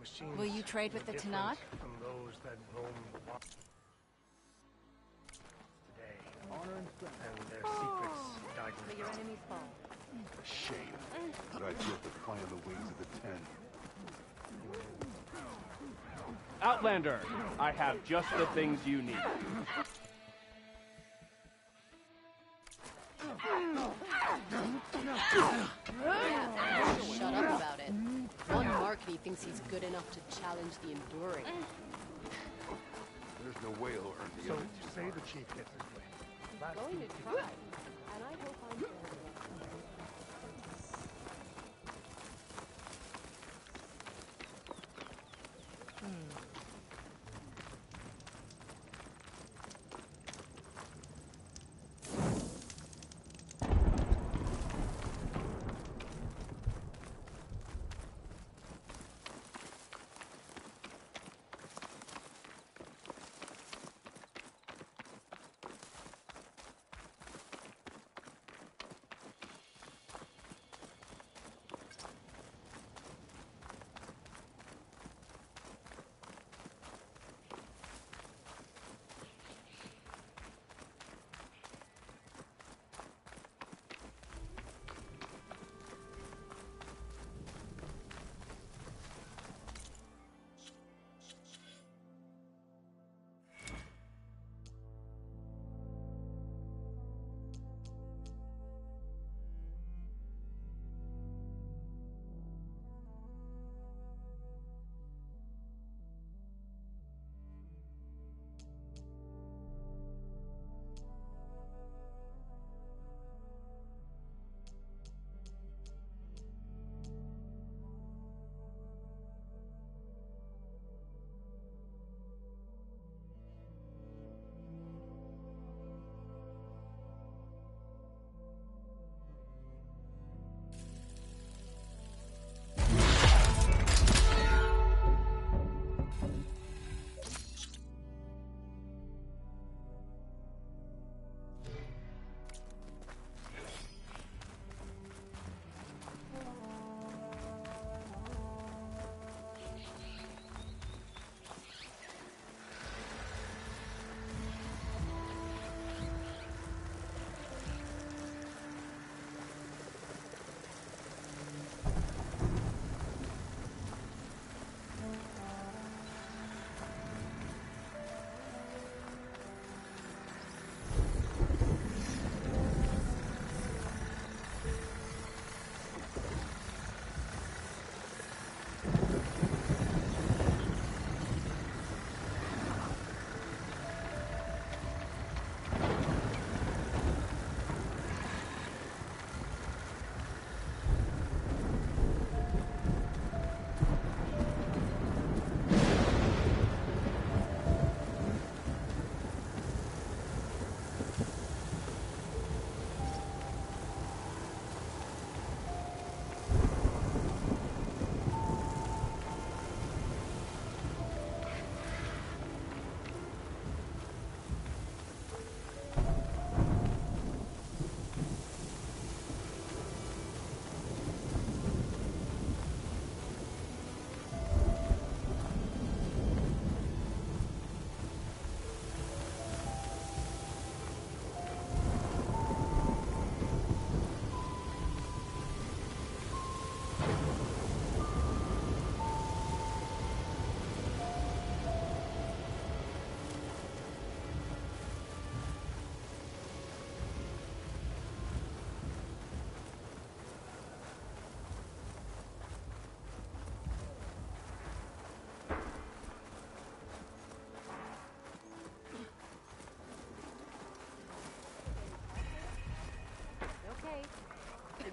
machines Will you trade with the different Tanakh? from those that roam the wild today. Honor and strength. And their secrets died Let your enemies fall. A shame that I built the fly on the wings of the Ten. Outlander, I have just the things you need. Shut up about it. One Markety thinks he's good enough to challenge the Enduring. There's no way he'll earn the So, other say the chief gets his way. He's going to try, and I hope I'm fair.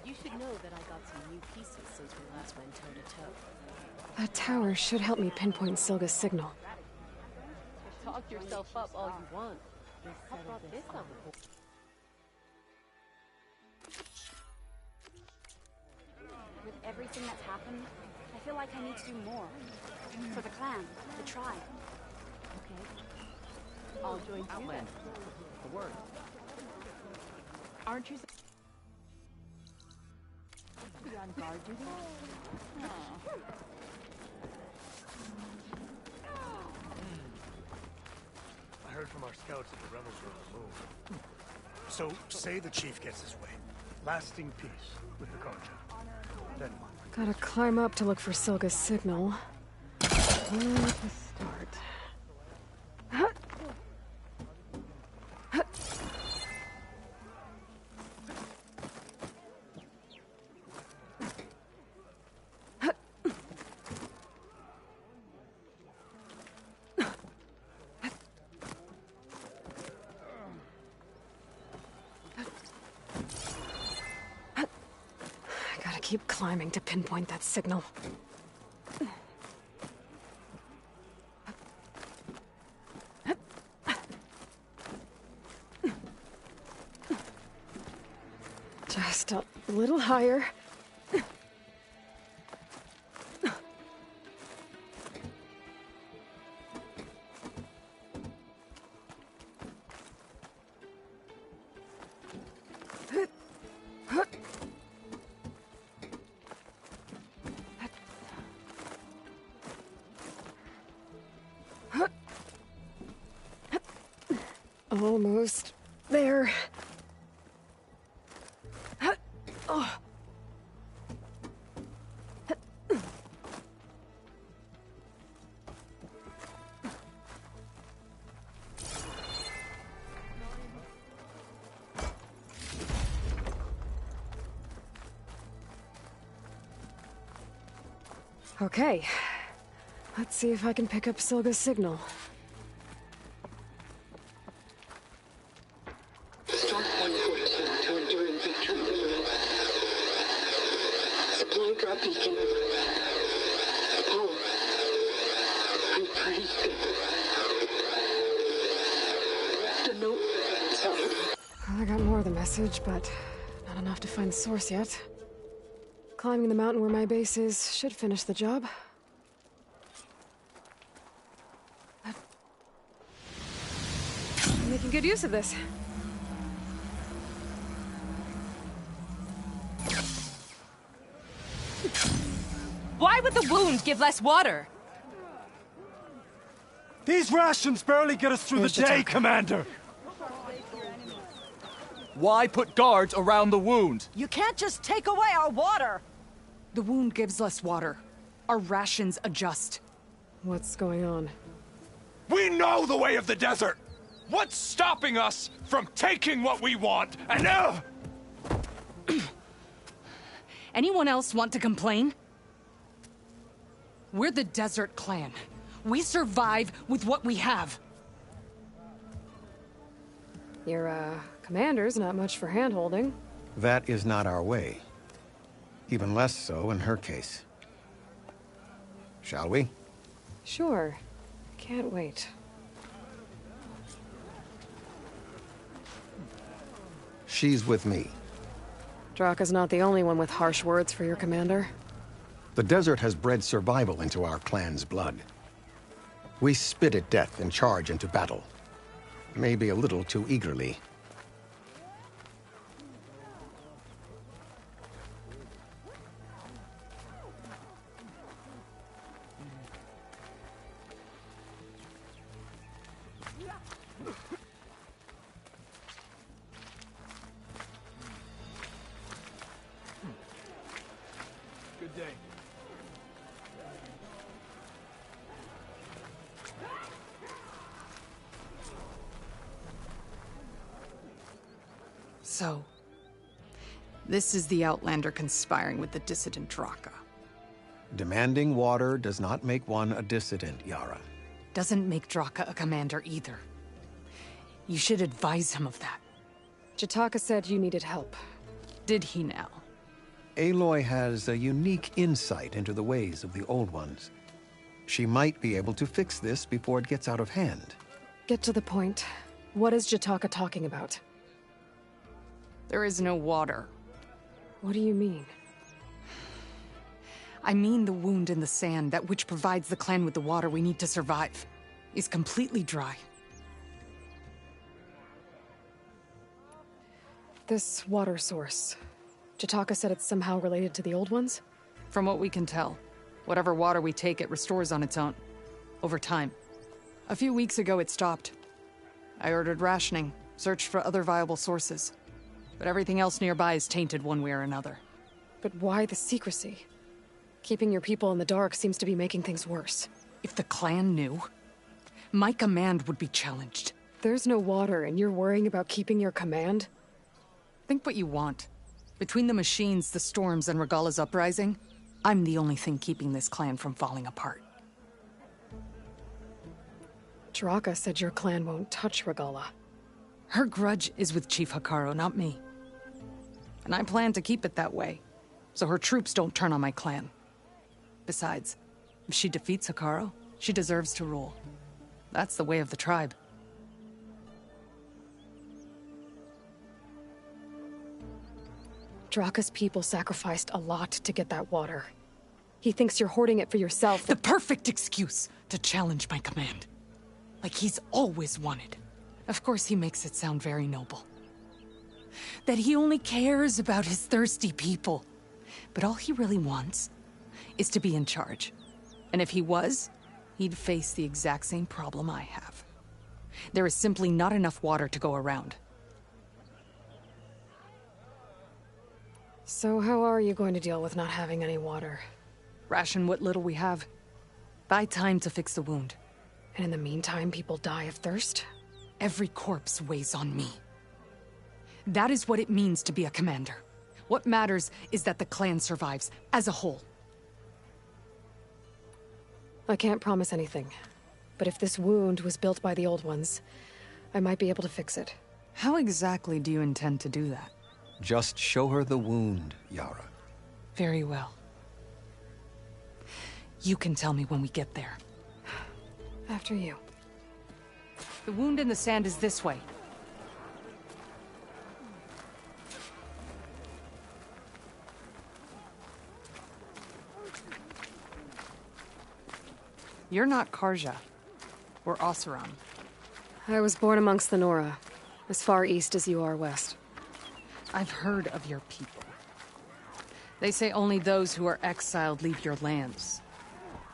You should know that I got some new pieces since we last went toe-to-toe. That tower should help me pinpoint Silga's signal. Talk yourself up all you want. How brought this up? With everything that's happened, I feel like I need to do more. For the clan, the tribe. Okay. I'll join you then. The word. Aren't you... Be on guard duty? heard from our scouts that the rebels were removed. So, say the chief gets his way. Lasting peace with the Carja. Then what? Gotta climb up to look for Silga's signal. Where to start? Gotta keep climbing to pinpoint that signal. Just a little higher. Almost there. Oh. Okay. Let's see if I can pick up Silga's signal. Supply drop beacon. Apollo. I'm pretty good. The note. Well, I got more of the message, but not enough to find the source yet. Climbing the mountain where my base is should finish the job. I'm making good use of this. Why would the wound give less water? These rations barely get us through the day, Commander! Why put guards around the wound? You can't just take away our water! The wound gives less water. Our rations adjust. What's going on? We know the way of the desert! What's stopping us from taking what we want, and now... Anyone else want to complain? We're the Desert Clan. We survive with what we have. Your, commander's not much for hand-holding. That is not our way. Even less so in her case. Shall we? Sure. Can't wait. She's with me. Draka's not the only one with harsh words for your commander. The desert has bred survival into our clan's blood. We spit at death and charge into battle. Maybe a little too eagerly. Good day. So, this is the Outlander conspiring with the dissident Draka. Demanding water does not make one a dissident, Yara. Doesn't make Draka a commander either. You should advise him of that. Jataka said you needed help. Did he now? Aloy has a unique insight into the ways of the Old Ones. She might be able to fix this before it gets out of hand. Get to the point. What is Jataka talking about? There is no water. What do you mean? I mean the wound in the sand, that which provides the clan with the water we need to survive, is completely dry. This water source. Jataka said it's somehow related to the Old Ones? From what we can tell, whatever water we take, it restores on its own. Over time. A few weeks ago, it stopped. I ordered rationing, searched for other viable sources. But everything else nearby is tainted one way or another. But why the secrecy? Keeping your people in the dark seems to be making things worse. If the clan knew, my command would be challenged. There's no water, and you're worrying about keeping your command? Think what you want. Between the machines, the storms, and Regalla's uprising, I'm the only thing keeping this clan from falling apart. Draka said your clan won't touch Regalla. Her grudge is with Chief Hekarro, not me. And I plan to keep it that way, so her troops don't turn on my clan. Besides, if she defeats Hekarro, she deserves to rule. That's the way of the tribe. Draka's people sacrificed a lot to get that water. He thinks you're hoarding it for yourself. The perfect excuse to challenge my command. Like he's always wanted. Of course he makes it sound very noble. That he only cares about his thirsty people. But all he really wants is to be in charge. And if he was, he'd face the exact same problem I have. There is simply not enough water to go around. So how are you going to deal with not having any water? Ration what little we have. Buy time to fix the wound. And in the meantime, people die of thirst? Every corpse weighs on me. That is what it means to be a commander. What matters is that the clan survives, as a whole. I can't promise anything. But if this wound was built by the old ones, I might be able to fix it. How exactly do you intend to do that? Just show her the wound, Yara. Very well. You can tell me when we get there. After you. The wound in the sand is this way. You're not Karja, or Oseram. I was born amongst the Nora, as far east as you are west. I've heard of your people. They say only those who are exiled leave your lands.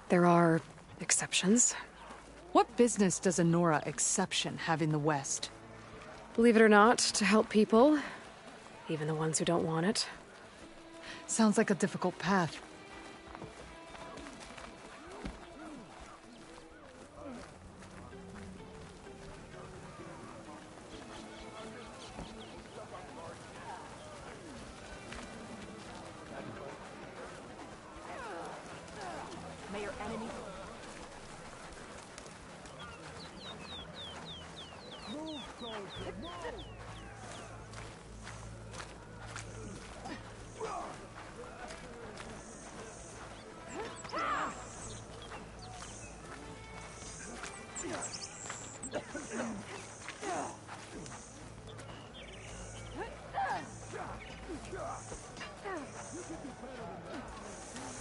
There are exceptions. What business does a Nora exception have in the West? Believe it or not, to help people, even the ones who don't want it. Sounds like a difficult path.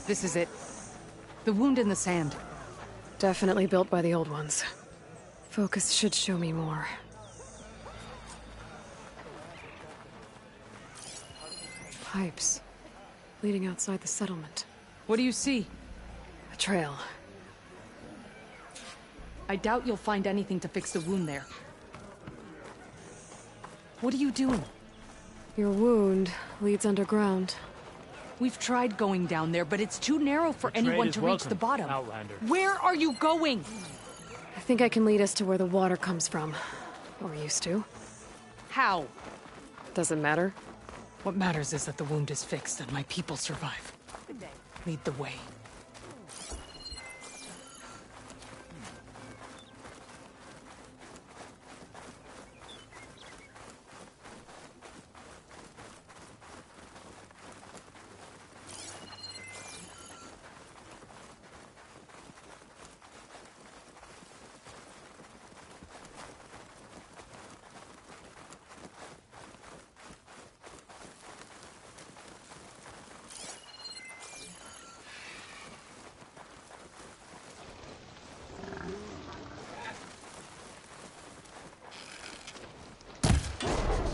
This is it. The wound in the sand. Definitely built by the old ones. Focus should show me more. Pipes. Leading outside the settlement. What do you see? A trail. I doubt you'll find anything to fix the wound there. What are you doing? Your wound leads underground. We've tried going down there, but it's too narrow for anyone to reach the bottom. Outlander. Where are you going? I think I can lead us to where the water comes from. Or used to. How? Doesn't matter. What matters is that the wound is fixed and my people survive. Lead the way.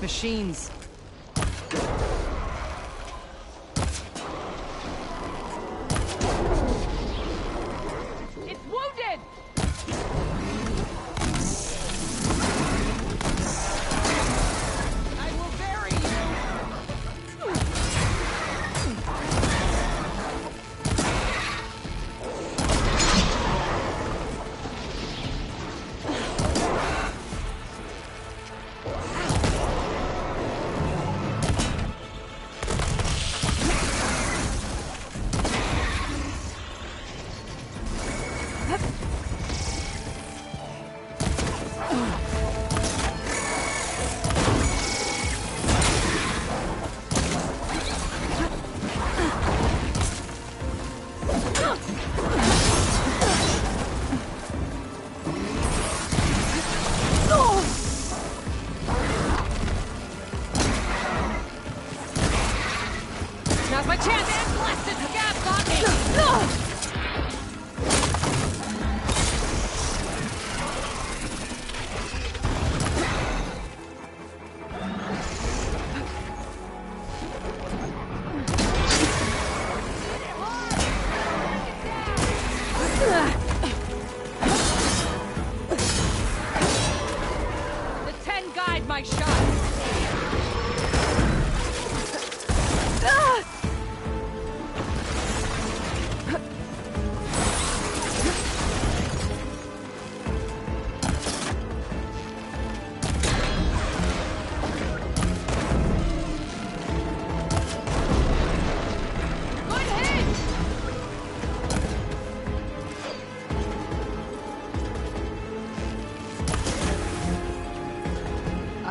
Machines. It's wounded!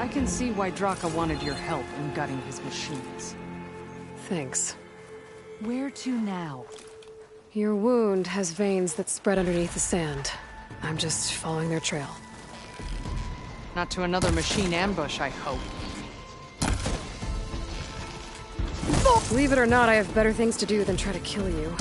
can see why Draka wanted your help in gutting his machines. Thanks. Where to now? Your wound has veins that spread underneath the sand. I'm just following their trail. Not to another machine ambush, I hope. Believe it or not, I have better things to do than try to kill you.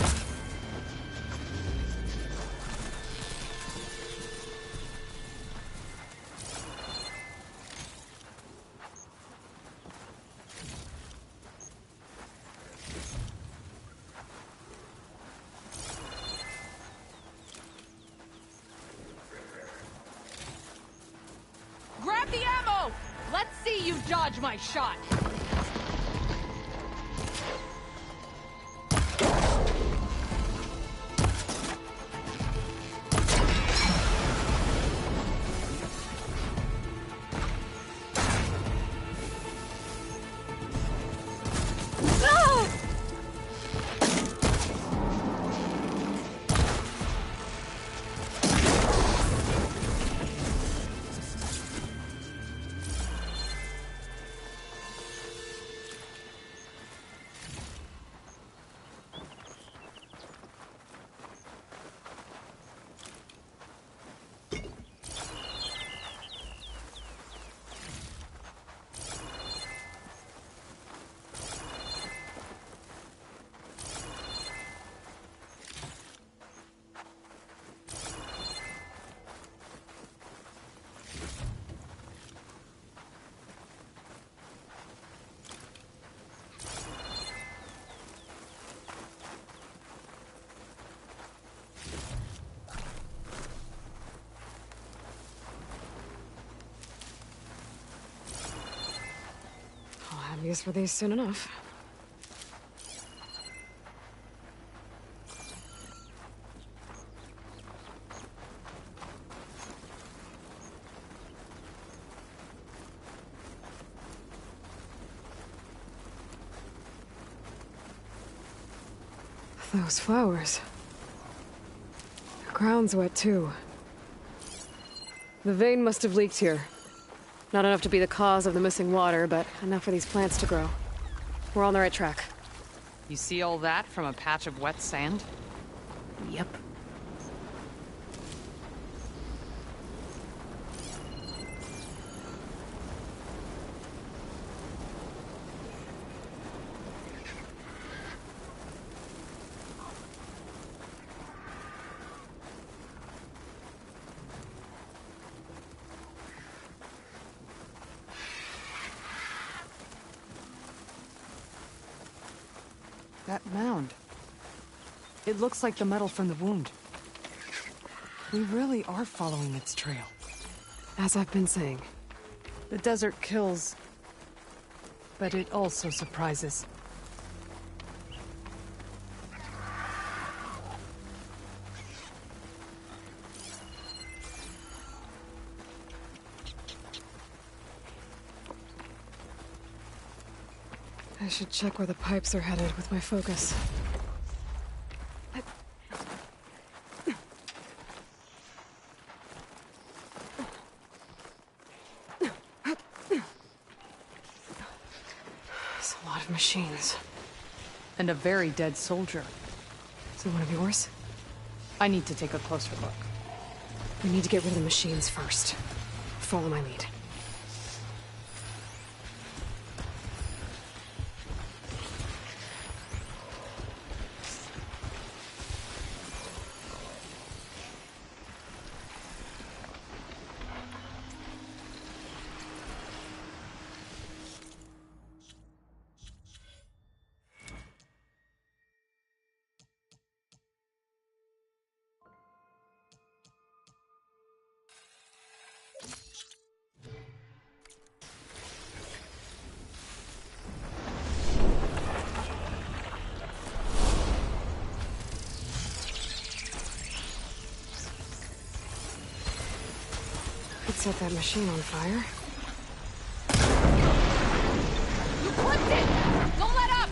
Grab the ammo! Let's see you dodge my shot! I'll have use for these soon enough. Those flowers. The ground's wet too. The vein must have leaked here. Not enough to be the cause of the missing water, but enough for these plants to grow. We're on the right track. You see all that from a patch of wet sand? Yep. That mound. It looks like the metal from the wound. We really are following its trail. As I've been saying. The desert kills, but it also surprises. I should check where the pipes are headed with my focus. It's a lot of machines. And a very dead soldier. Is it one of yours? I need to take a closer look. We need to get rid of the machines first. Follow my lead. Could set that machine on fire. You clipped it! Don't let up!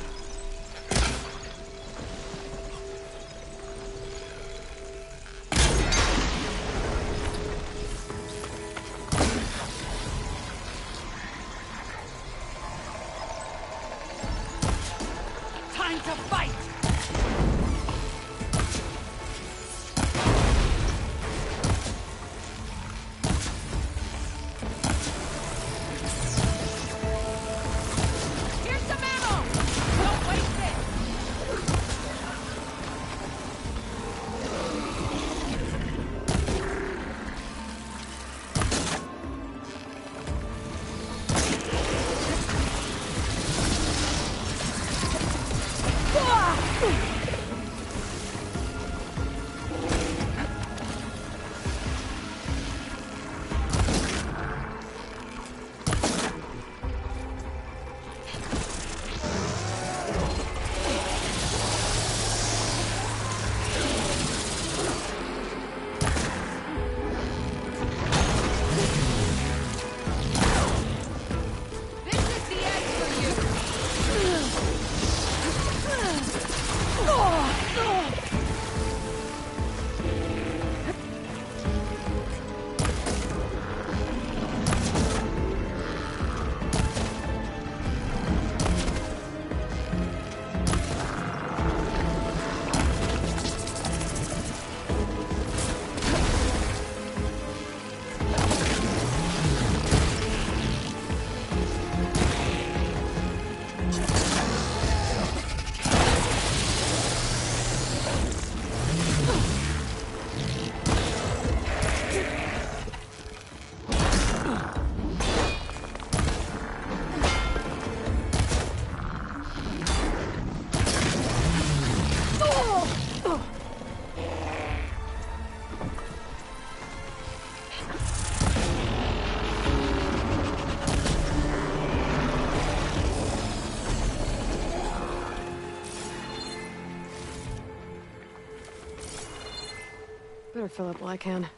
Better fill up while I can.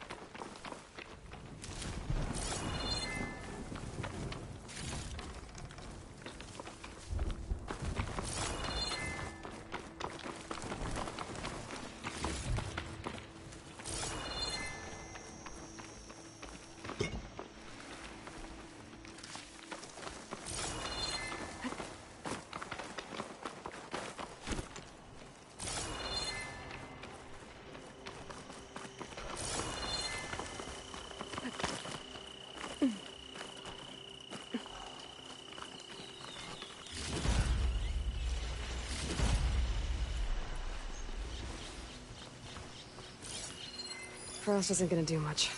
Frost isn't gonna do much.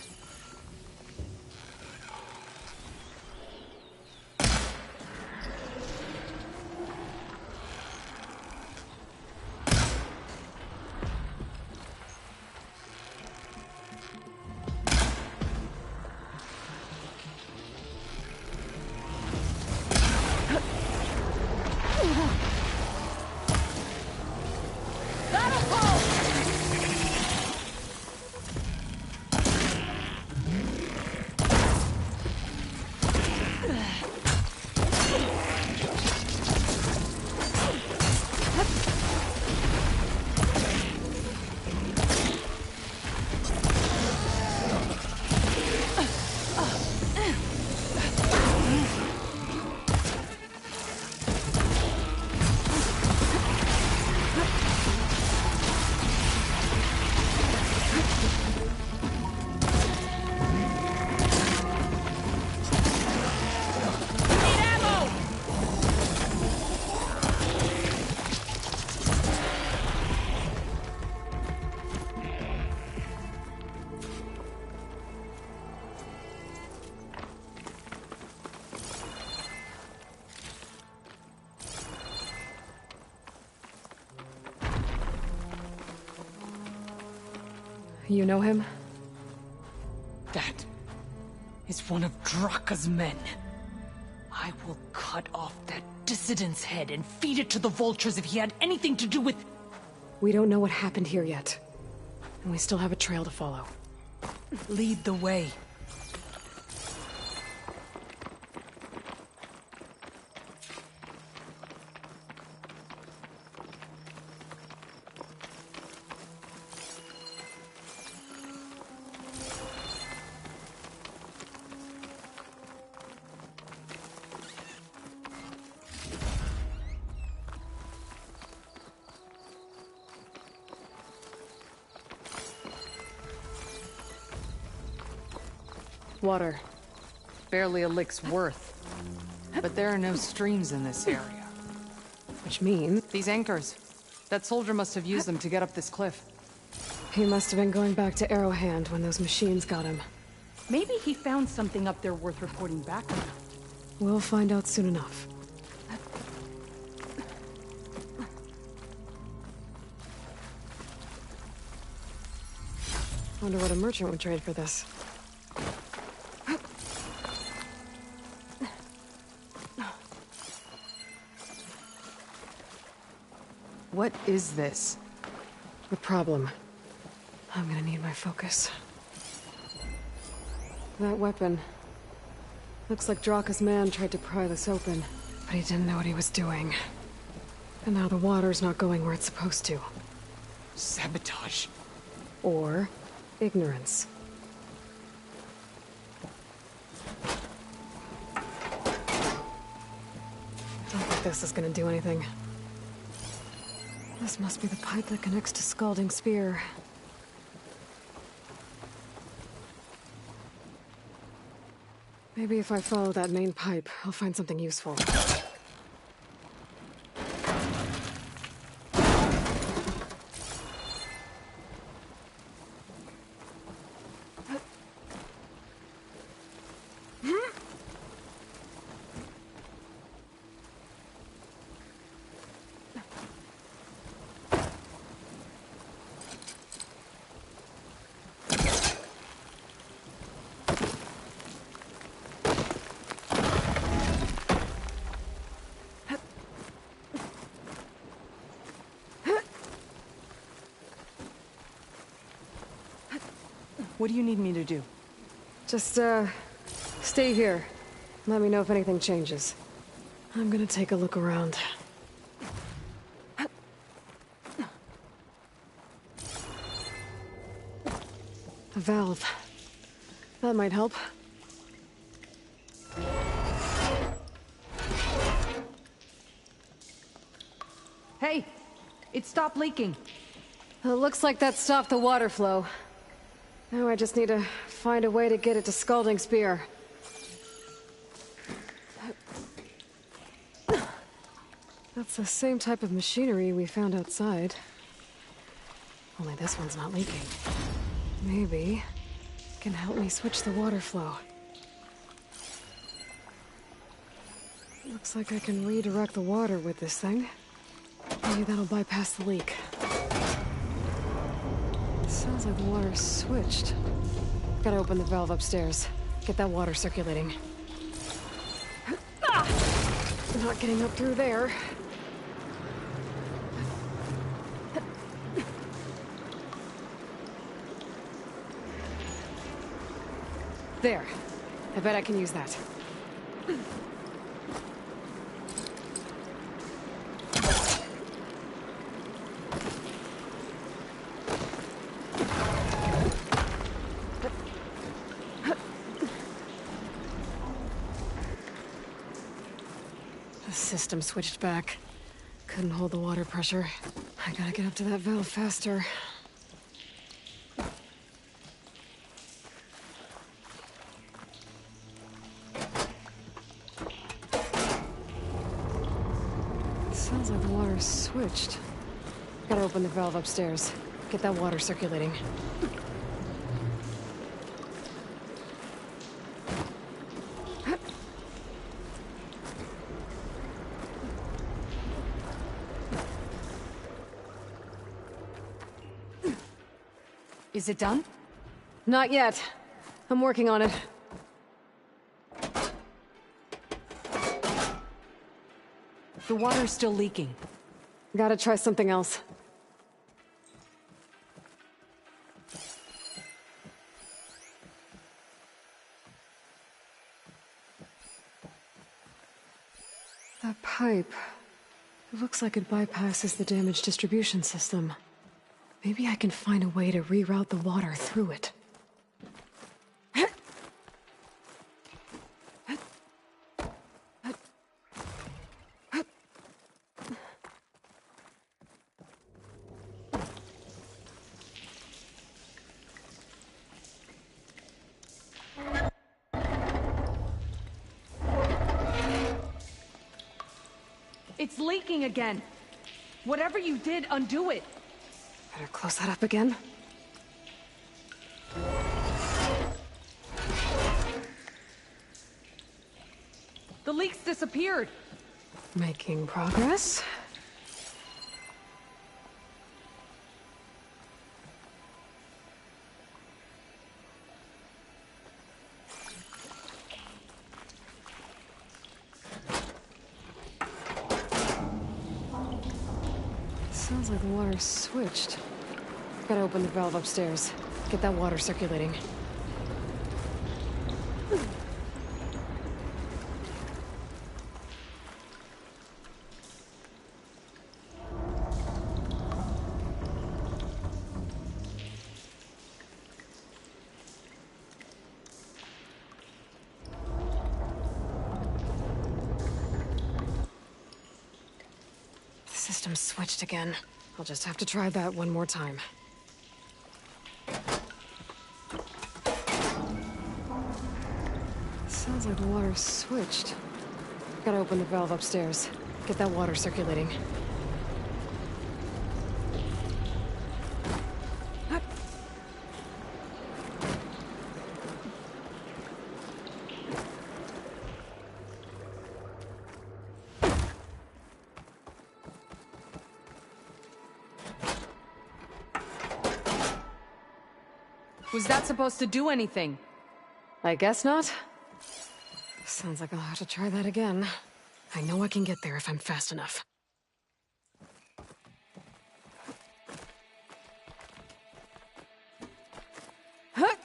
You know him? That is one of Draka's men. I will cut off that dissident's head and feed it to the vultures if he had anything to do with... We don't know what happened here yet. And we still have a trail to follow. Lead the way. Water. Barely a lick's worth. But there are no streams in this area. Which means... These anchors. That soldier must have used them to get up this cliff. He must have been going back to Arrowhand when those machines got him. Maybe he found something up there worth reporting back on. We'll find out soon enough. Wonder what a merchant would trade for this. What is this? The problem. I'm gonna need my focus. That weapon. Looks like Draka's man tried to pry this open, but he didn't know what he was doing. And now the water's not going where it's supposed to. Sabotage. Or ignorance. Don't think this is gonna do anything. This must be the pipe that connects to Scalding Spear. Maybe if I follow that main pipe, I'll find something useful. What do you need me to do? Just, stay here. Let me know if anything changes. I'm gonna take a look around. A valve. That might help. Hey! It stopped leaking. It looks like that stopped the water flow. Now I just need to find a way to get it to Scalding Spear. That's the same type of machinery we found outside. Only this one's not leaking. Maybe it can help me switch the water flow. Looks like I can redirect the water with this thing. Maybe that'll bypass the leak. Sounds like the water's switched. Gotta open the valve upstairs. Get that water circulating. Not getting up through there. There. I bet I can use that. The system switched back. Couldn't hold the water pressure. I gotta get up to that valve faster. Sounds like the water's switched. Gotta open the valve upstairs. Get that water circulating. Is it done? Not yet. I'm working on it. The water's still leaking. Gotta try something else. That pipe. It looks like it bypasses the damaged distribution system. Maybe I can find a way to reroute the water through it. It's leaking again. Whatever you did, undo it. Better close that up again. The leak's disappeared. Making progress. Sounds like the water's switched. Gotta open the valve upstairs. Get that water circulating. The system's switched again. I'll just have to try that one more time. Sounds like the water's switched. Gotta open the valve upstairs. Get that water circulating. Was that supposed to do anything? I guess not. Sounds like I'll have to try that again. I know I can get there if I'm fast enough. Huh!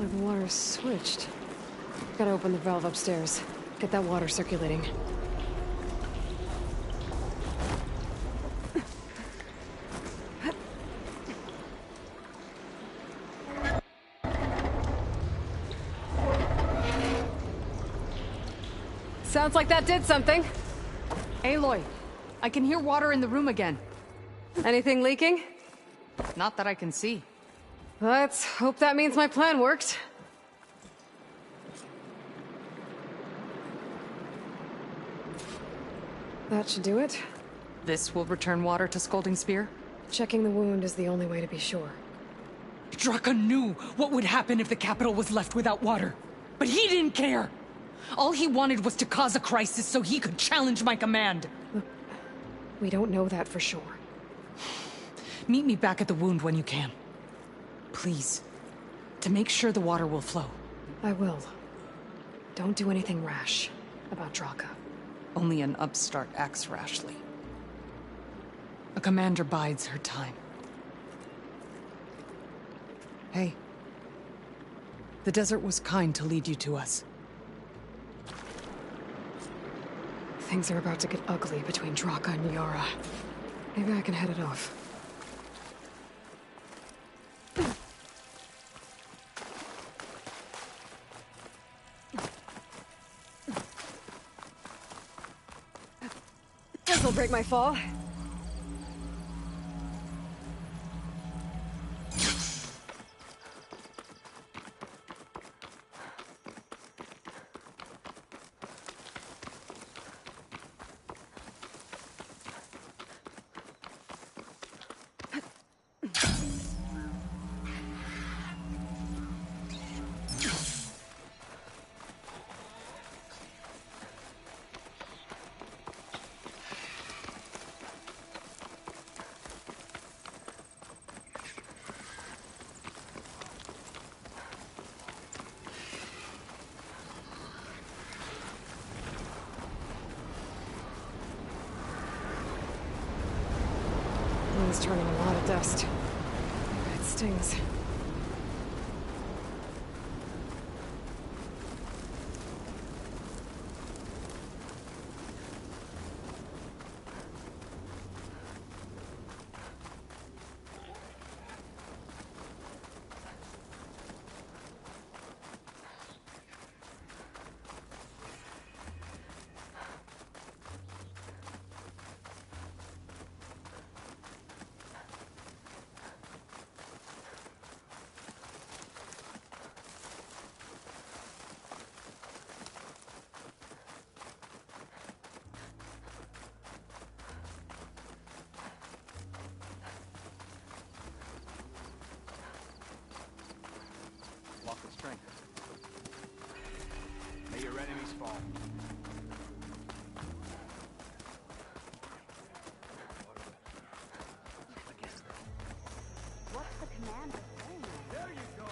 like the water's switched. Gotta open the valve upstairs. Get that water circulating. Sounds like that did something. Aloy, I can hear water in the room again. Anything leaking? Not that I can see. Let's hope that means my plan worked. That should do it. This will return water to Scolding Spear? Checking the wound is the only way to be sure. Draka knew what would happen if the capital was left without water. But he didn't care! All he wanted was to cause a crisis so he could challenge my command. Look, we don't know that for sure. Meet me back at the wound when you can. Please. To make sure the water will flow. I will. Don't do anything rash about Draka. Only an upstart acts rashly. A commander bides her time. Hey. The desert was kind to lead you to us. Things are about to get ugly between Draka and Yara. Maybe I can head it off. This'll break my fall. Wind's turning a lot of dust. It stings. Walk with strength. May your enemies fall. What's the commander saying? There you go!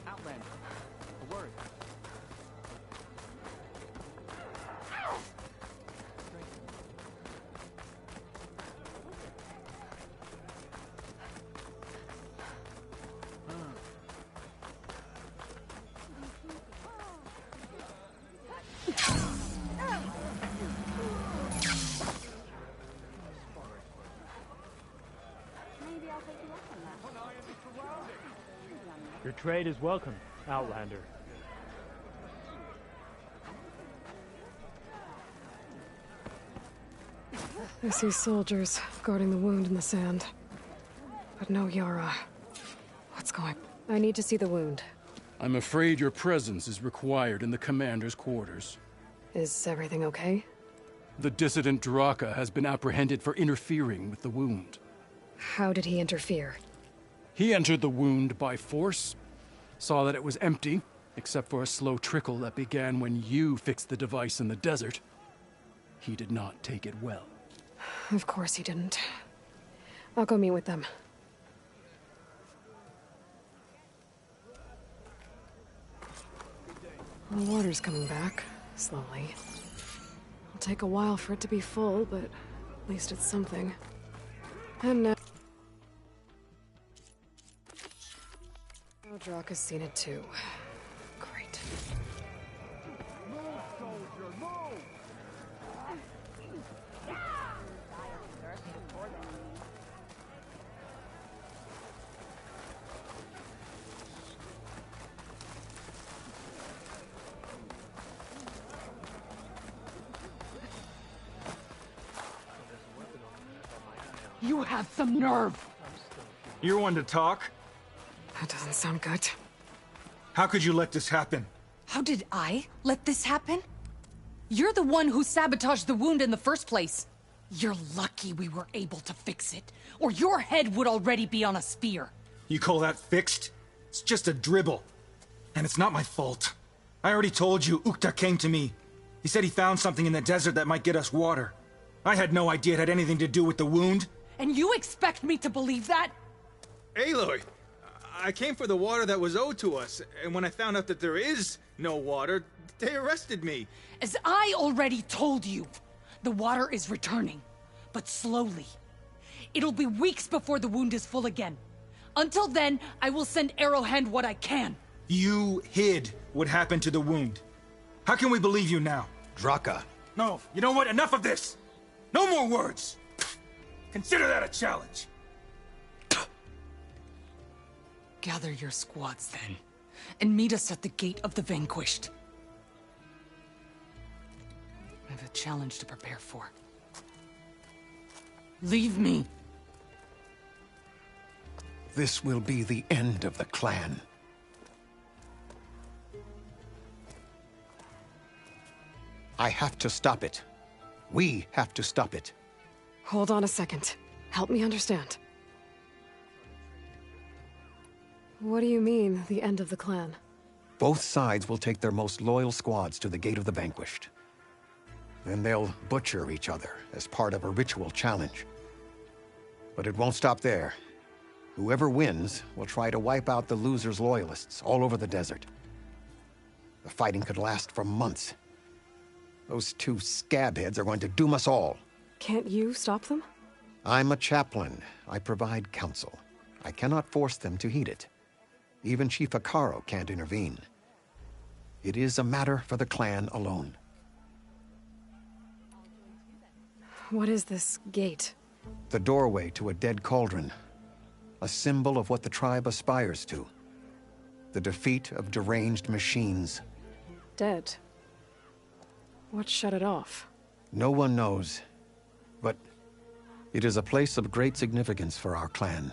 Outlander, a word. Maybe I'll take you up on that. Your trade is welcome, Outlander. I see soldiers guarding the wound in the sand. But no Yara. What's going... I need to see the wound. I'm afraid your presence is required in the commander's quarters. Is everything okay? The dissident Draka has been apprehended for interfering with the wound. How did he interfere? He entered the wound by force, saw that it was empty, except for a slow trickle that began when you fixed the device in the desert. He did not take it well. Of course he didn't. I'll go meet with them. The water's coming back, slowly. It'll take a while for it to be full, but at least it's something. And now... Drock has seen it too. Great. You have some nerve! You're one to talk? That doesn't sound good. How could you let this happen? How did I let this happen? You're the one who sabotaged the wound in the first place. You're lucky we were able to fix it, or your head would already be on a spear. You call that fixed? It's just a dribble. And it's not my fault. I already told you, Ukta came to me. He said he found something in the desert that might get us water. I had no idea it had anything to do with the wound. And you expect me to believe that? Aloy, I came for the water that was owed to us, and when I found out that there is no water, they arrested me. As I already told you, the water is returning, but slowly. It'll be weeks before the wound is full again. Until then, I will send Arrowhand what I can. You hid what happened to the wound. How can we believe you now? Draka. No, you know what? Enough of this! No more words! Consider that a challenge! Gather your squads then, and meet us at the Gate of the Vanquished. I have a challenge to prepare for. Leave me! This will be the end of the clan. I have to stop it. We have to stop it. Hold on a second. Help me understand. What do you mean, the end of the clan? Both sides will take their most loyal squads to the Gate of the Vanquished. Then they'll butcher each other as part of a ritual challenge. But it won't stop there. Whoever wins will try to wipe out the loser's loyalists all over the desert. The fighting could last for months. Those two scabheads are going to doom us all. Can't you stop them? I'm a chaplain. I provide counsel. I cannot force them to heed it. Even Chief Hekarro can't intervene. It is a matter for the clan alone. What is this gate? The doorway to a dead cauldron. A symbol of what the tribe aspires to. The defeat of deranged machines. Dead. What shut it off? No one knows. But it is a place of great significance for our clan.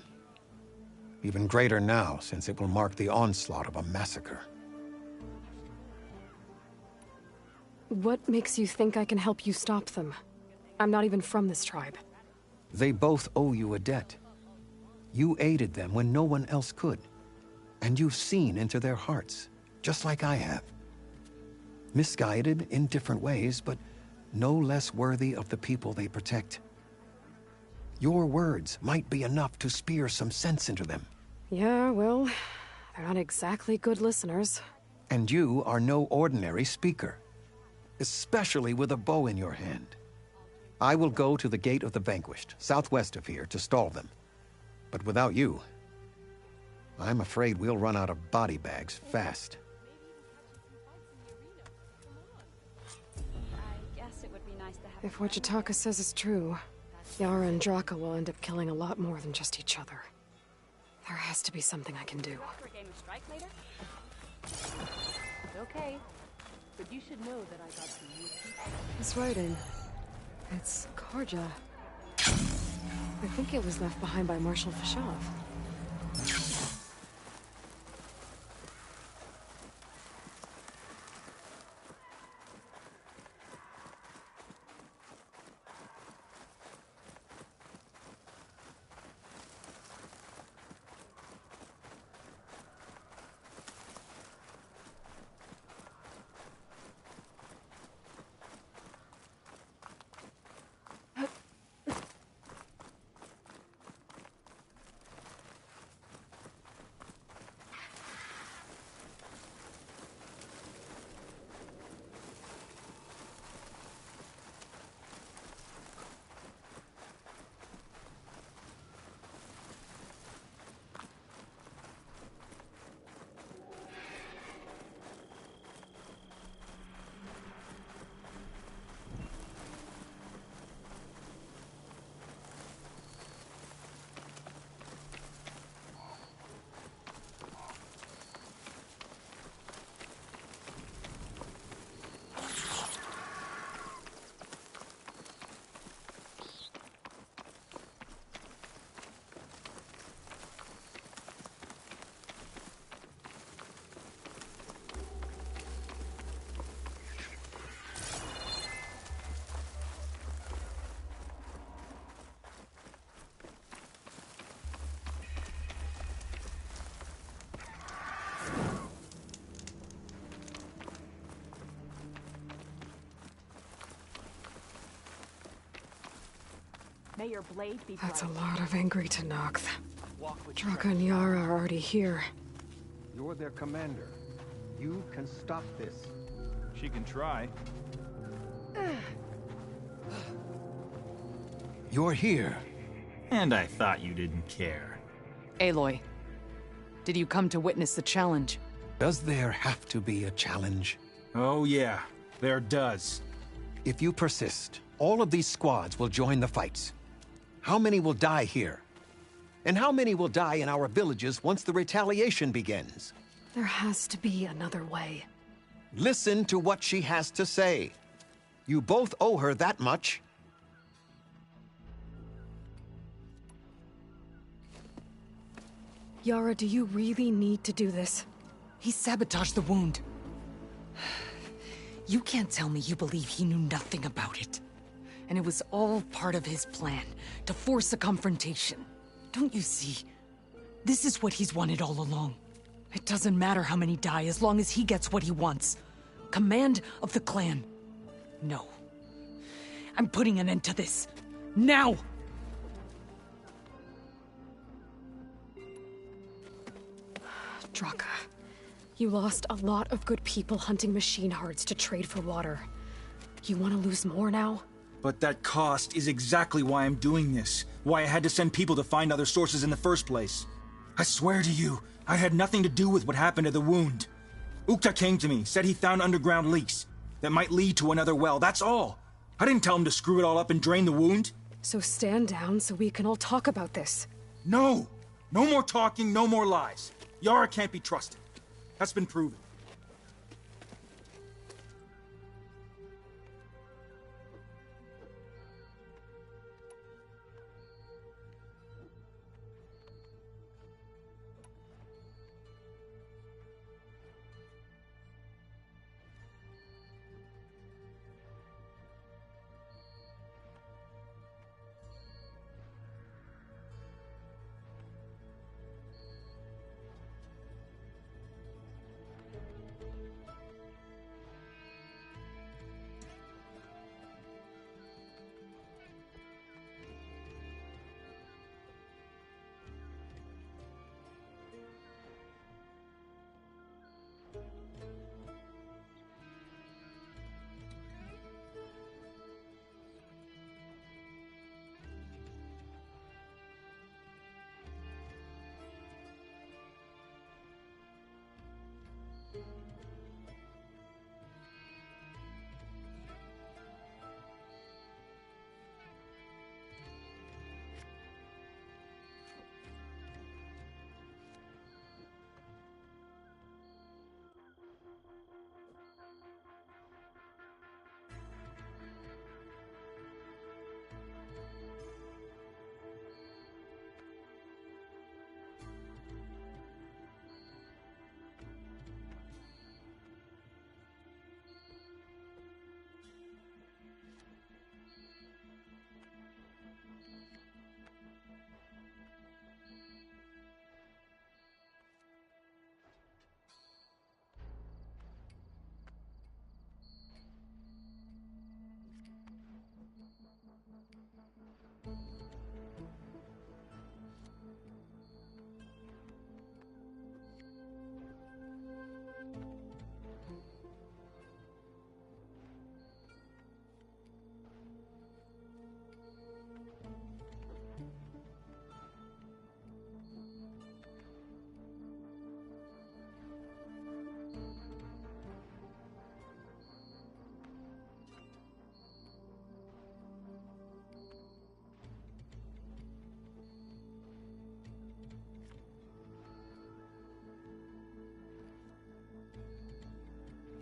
Even greater now, since it will mark the onslaught of a massacre. What makes you think I can help you stop them? I'm not even from this tribe. They both owe you a debt. You aided them when no one else could. And you've seen into their hearts, just like I have. Misguided in different ways, but no less worthy of the people they protect. Your words might be enough to spear some sense into them. Yeah, well, they're not exactly good listeners. And you are no ordinary speaker, especially with a bow in your hand. I will go to the Gate of the Vanquished, southwest of here, to stall them. But without you, I'm afraid we'll run out of body bags fast. I guess it would be nice to have... If what Jataka says is true, Yara and Draka will end up killing a lot more than just each other. There has to be something I can do. For a game of Strike later? Okay, but you should know that I got some new people. This writing. It's Karja. I think it was left behind by Marshal Fashav. May your blade be That's a bright. lot of angry Tenakth. Draka and Yara are already here. You're their commander. You can stop this. She can try. You're here. And I thought you didn't care. Aloy, did you come to witness the challenge? Does there have to be a challenge? Oh yeah, there does. If you persist, all of these squads will join the fights. How many will die here? And how many will die in our villages once the retaliation begins? There has to be another way. Listen to what she has to say. You both owe her that much. Yara, do you really need to do this? He sabotaged the wound. You can't tell me you believe he knew nothing about it. And it was all part of his plan, to force a confrontation. Don't you see? This is what he's wanted all along. It doesn't matter how many die as long as he gets what he wants. Command of the clan. No. I'm putting an end to this. Now! Draka, you lost a lot of good people hunting machine hearts to trade for water. You want to lose more now? But that cost is exactly why I'm doing this. Why I had to send people to find other sources in the first place. I swear to you, I had nothing to do with what happened to the wound. Ukta came to me, said he found underground leaks that might lead to another well, that's all. I didn't tell him to screw it all up and drain the wound. So stand down so we can all talk about this. No! No more talking, no more lies. Yara can't be trusted. That's been proven.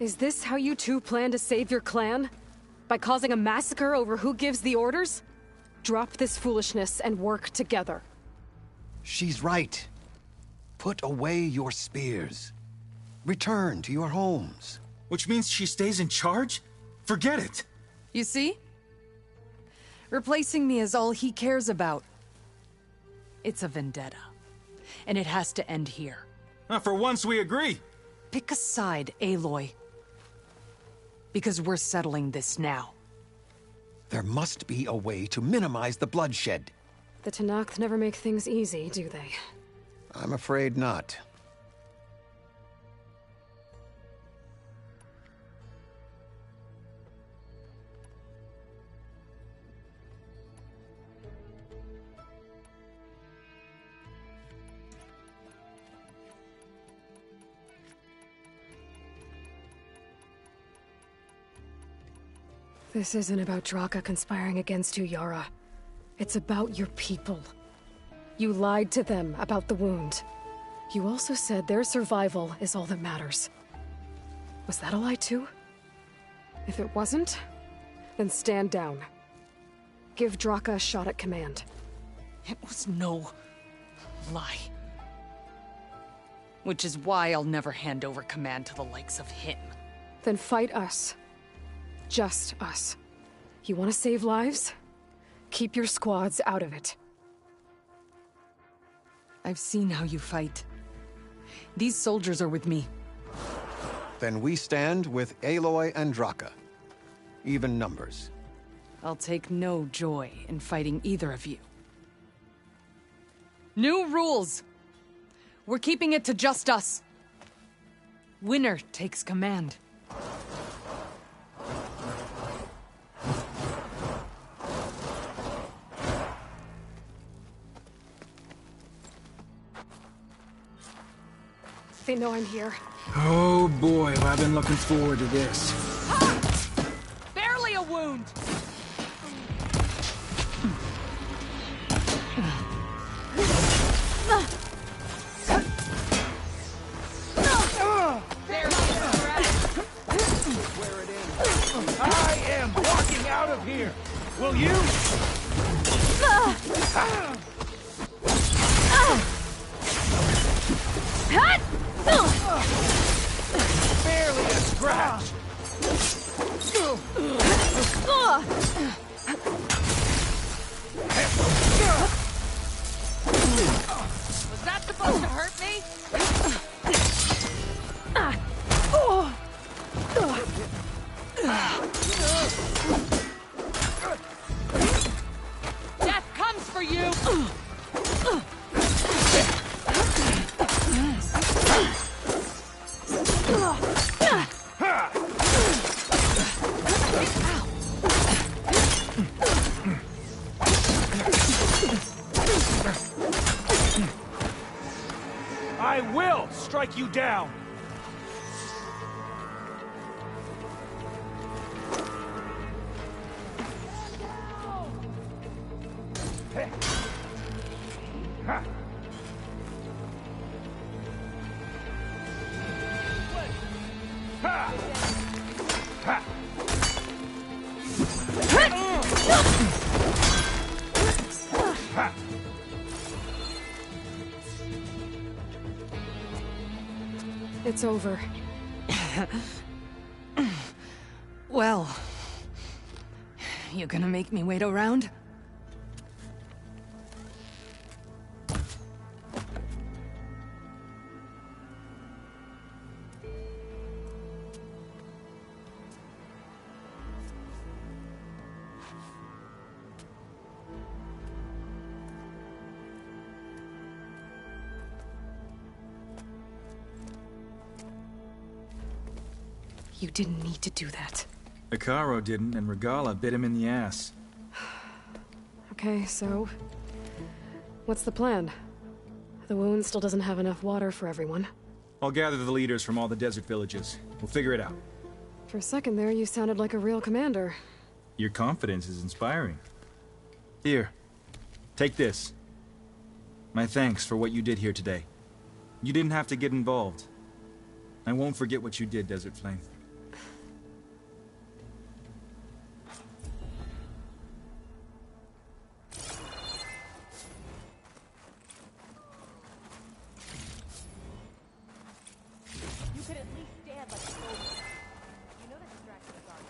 Is this how you two plan to save your clan? By causing a massacre over who gives the orders? Drop this foolishness and work together. She's right. Put away your spears. Return to your homes. Which means she stays in charge? Forget it! You see? Replacing me is all he cares about. It's a vendetta. And it has to end here. For once we agree. Pick a side, Aloy. Because we're settling this now. There must be a way to minimize the bloodshed. The Tenakth never make things easy, do they? I'm afraid not. This isn't about Draka conspiring against you, Yara. It's about your people. You lied to them about the wound. You also said their survival is all that matters. Was that a lie too? If it wasn't, then stand down. Give Draka a shot at command. It was no lie. Which is why I'll never hand over command to the likes of him. Then fight us. Just us. You want to save lives? Keep your squads out of it. I've seen how you fight. These soldiers are with me. Then we stand with Aloy and Draka. Even numbers. I'll take no joy in fighting either of you. New rules! We're keeping it to just us. Winner takes command. They know I'm here. Oh boy, have I been looking forward to this. Barely a wound! I am walking out of here! Will you? Barely a scratch! Was that supposed to hurt me? Death comes for you! I will strike you down! It's over. Well, you gonna make me wait around? You didn't need to do that. Hekarro didn't, and Regalla bit him in the ass. Okay, so... what's the plan? The wound still doesn't have enough water for everyone. I'll gather the leaders from all the desert villages. We'll figure it out. For a second there, you sounded like a real commander. Your confidence is inspiring. Here, take this. My thanks for what you did here today. You didn't have to get involved. I won't forget what you did, Desert Flame. You could at least stand like a soldier. You know the distraction of guards.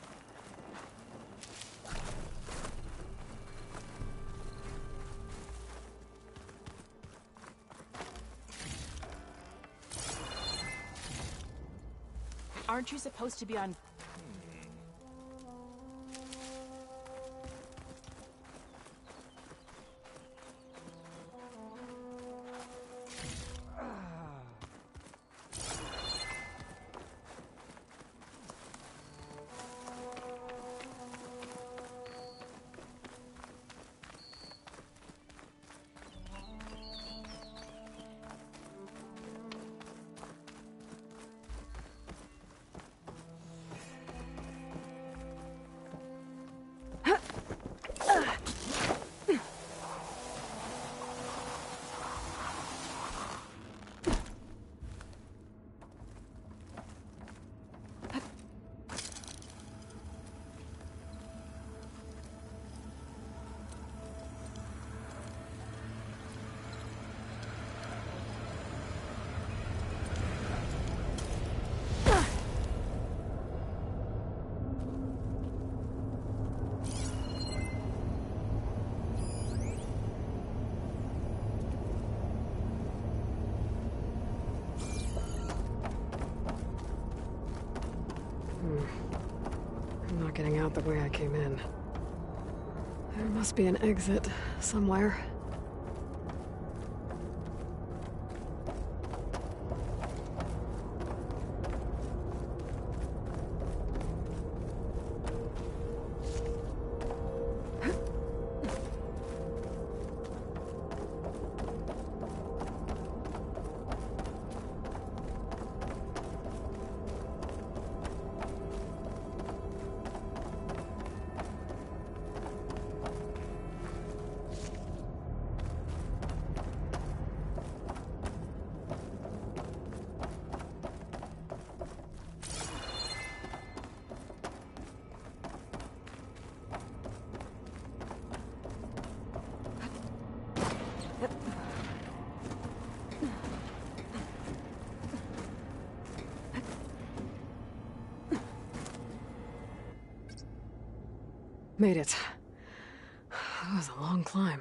Aren't you supposed to be on... out the way I came in. There must be an exit somewhere. Made it. That was a long climb.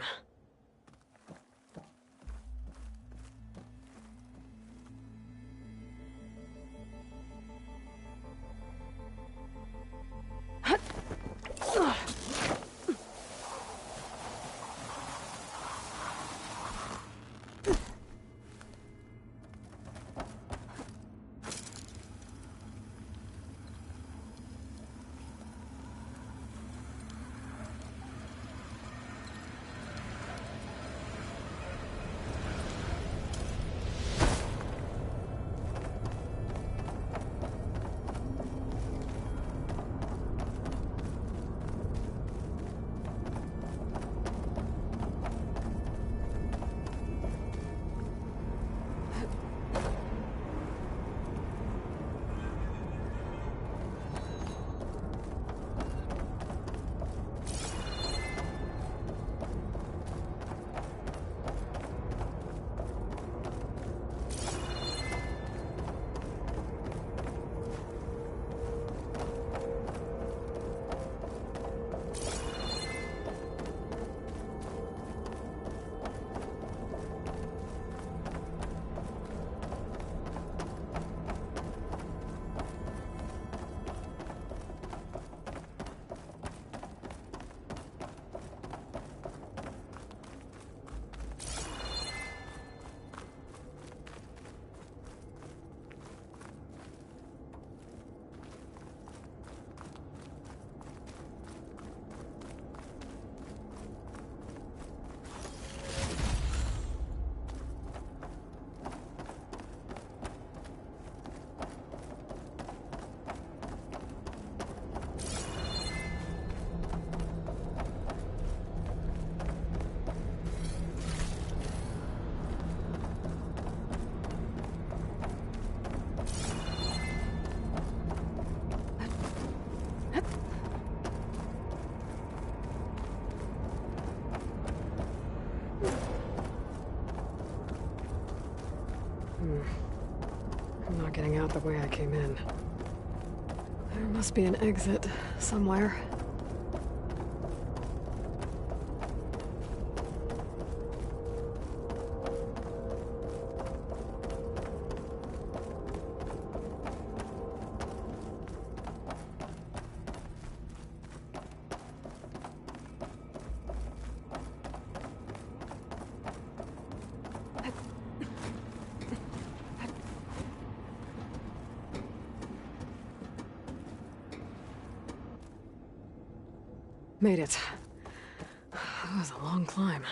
I'm not getting out the way I came in. There must be an exit somewhere. Made it. That was a long climb.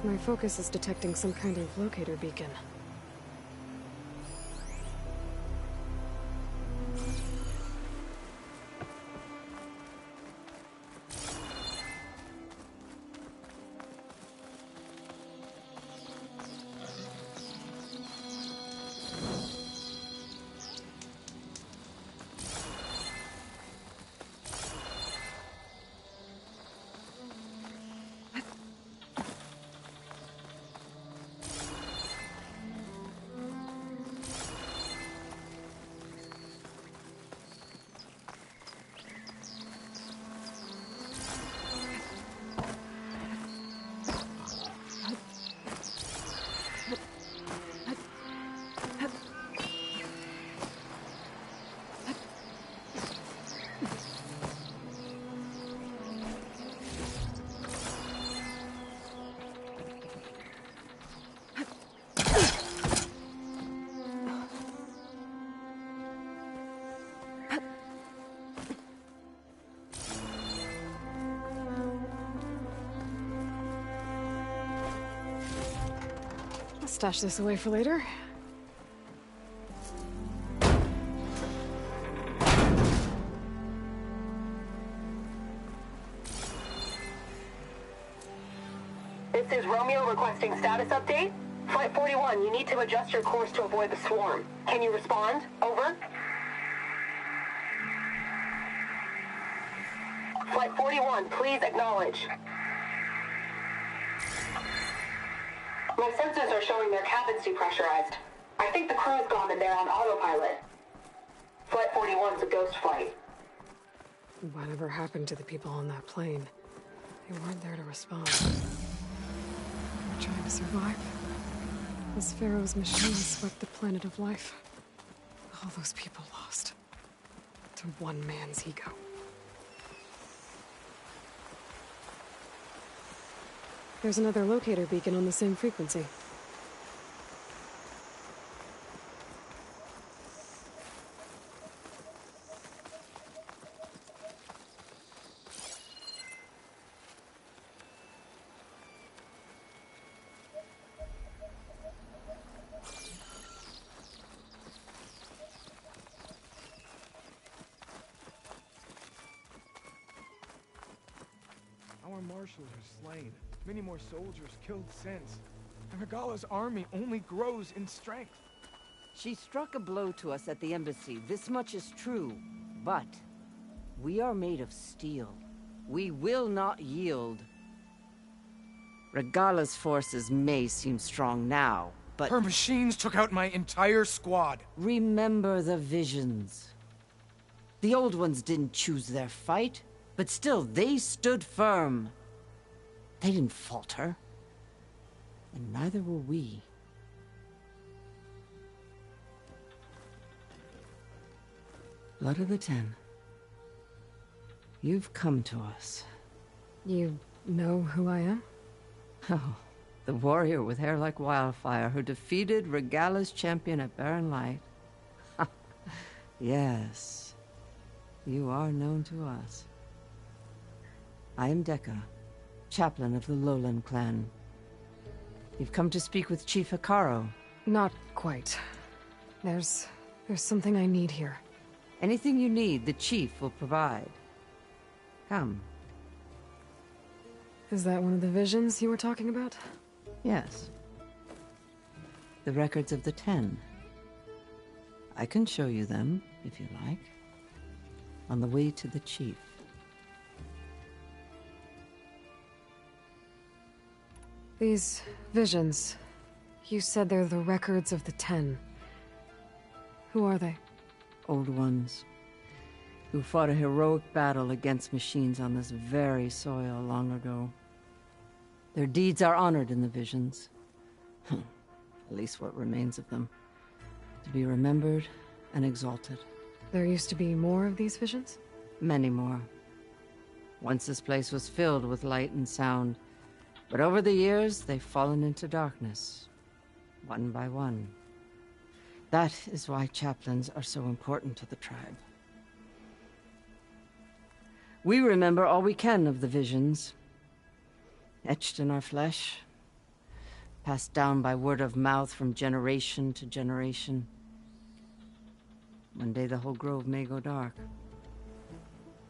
My focus is detecting some kind of locator beacon. Stash this away for later. This is Romeo requesting status update. Flight 41, you need to adjust your course to avoid the swarm. Can you respond? Over. Flight 41, please acknowledge. My sensors are showing their cabins depressurized. I think the crew's gone in there on autopilot. Flight 41's a ghost flight. Whatever happened to the people on that plane? They weren't there to respond. They were trying to survive. As Pharaoh's machines swept the planet of life. All those people lost. To one man's ego. There's another locator beacon on the same frequency. Our marshals are slain. Many more soldiers killed since. And Regala's army only grows in strength. She struck a blow to us at the embassy. This much is true. But we are made of steel. We will not yield. Regala's forces may seem strong now, but... Her machines took out my entire squad. Remember the visions. The old ones didn't choose their fight, but still, they stood firm. They didn't falter. And neither will we. Blood of the Ten. You've come to us. You know who I am? Oh, the warrior with hair like wildfire who defeated Regala's champion at Barren Light. Yes, you are known to us. I am Dekka, chaplain of the Lowland clan. You've come to speak with Chief Hekarro. Not quite. There's something I need here. Anything you need, the chief will provide. Come. Is that one of the visions you were talking about? Yes. The records of the Ten. I can show you them, if you like. On the way to the chief. These visions, you said they're the records of the Ten. Who are they? Old ones, who fought a heroic battle against machines on this very soil long ago. Their deeds are honored in the visions. At least what remains of them. To be remembered and exalted. There used to be more of these visions? Many more. Once this place was filled with light and sound. But over the years, they've fallen into darkness, one by one. That is why chaplains are so important to the tribe. We remember all we can of the visions, etched in our flesh, passed down by word of mouth from generation to generation. One day the whole grove may go dark.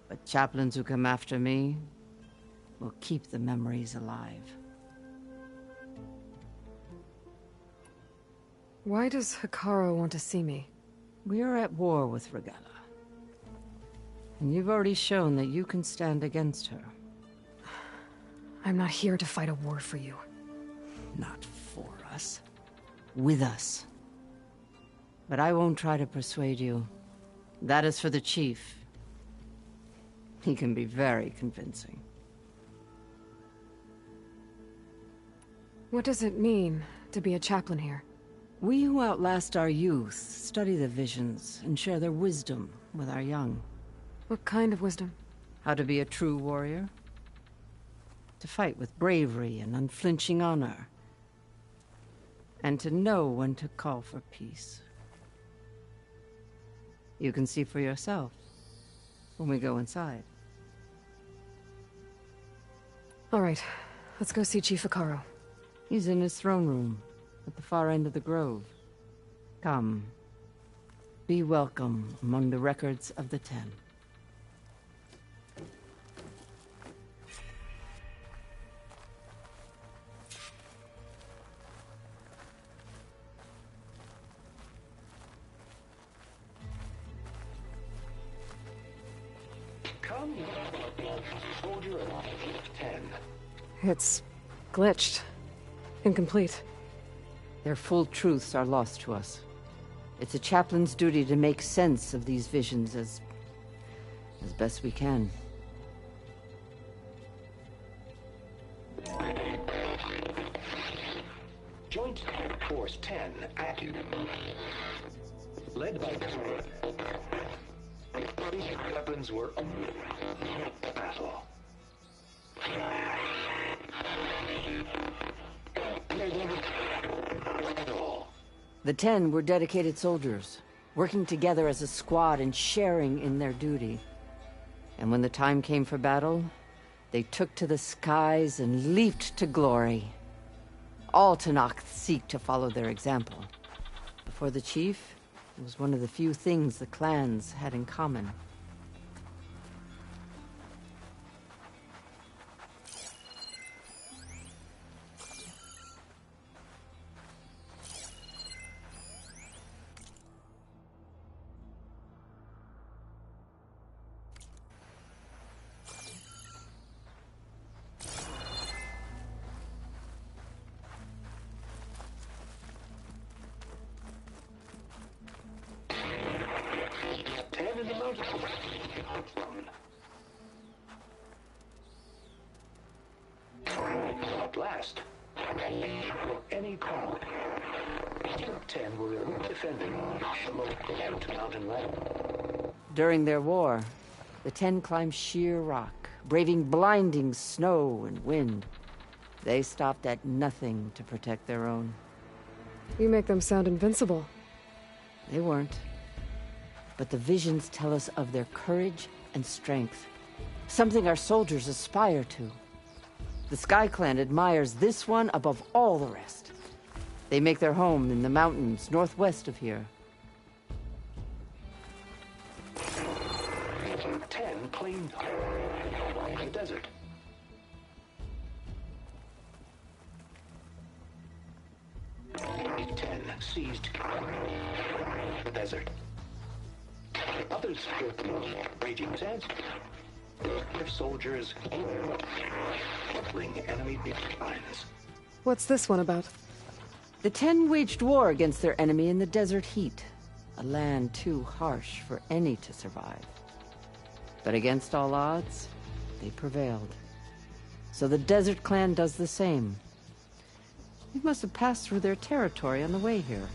But chaplains who come after me will keep the memories alive. Why does Hekarro want to see me? We are at war with Regalla. And you've already shown that you can stand against her. I'm not here to fight a war for you. Not for us. With us. But I won't try to persuade you. That is for the chief. He can be very convincing. What does it mean to be a chaplain here? We who outlast our youth study the visions and share their wisdom with our young. What kind of wisdom? How to be a true warrior. To fight with bravery and unflinching honor. And to know when to call for peace. You can see for yourself when we go inside. All right, let's go see Chief Hekarro. He's in his throne room at the far end of the grove. Come. Be welcome among the records of the Ten. Come, soldier of 10. It's glitched. Incomplete. Their full truths are lost to us. It's a chaplain's duty to make sense of these visions as best we can. Joint Force 10 active. Led by weapons were battle. The 10 were dedicated soldiers, working together as a squad and sharing in their duty. And when the time came for battle, they took to the skies and leaped to glory. All Tenakth seek to follow their example. For the chief, it was one of the few things the clans had in common. At last, any call. 10 were defending the mountain land. During their war, the 10 climbed sheer rock, braving blinding snow and wind. They stopped at nothing to protect their own. You make them sound invincible. They weren't. But the visions tell us of their courage and strength. Something our soldiers aspire to. The Sky Clan admires this one above all the rest. They make their home in the mountains northwest of here. 10 claimed the desert. Ten seized the desert. Others fought the raging sands. Their soldiers crippling enemy lines. What's this one about? The 10 waged war against their enemy in the desert heat, a land too harsh for any to survive. But against all odds, they prevailed. So the Desert Clan does the same. You must have passed through their territory on the way here.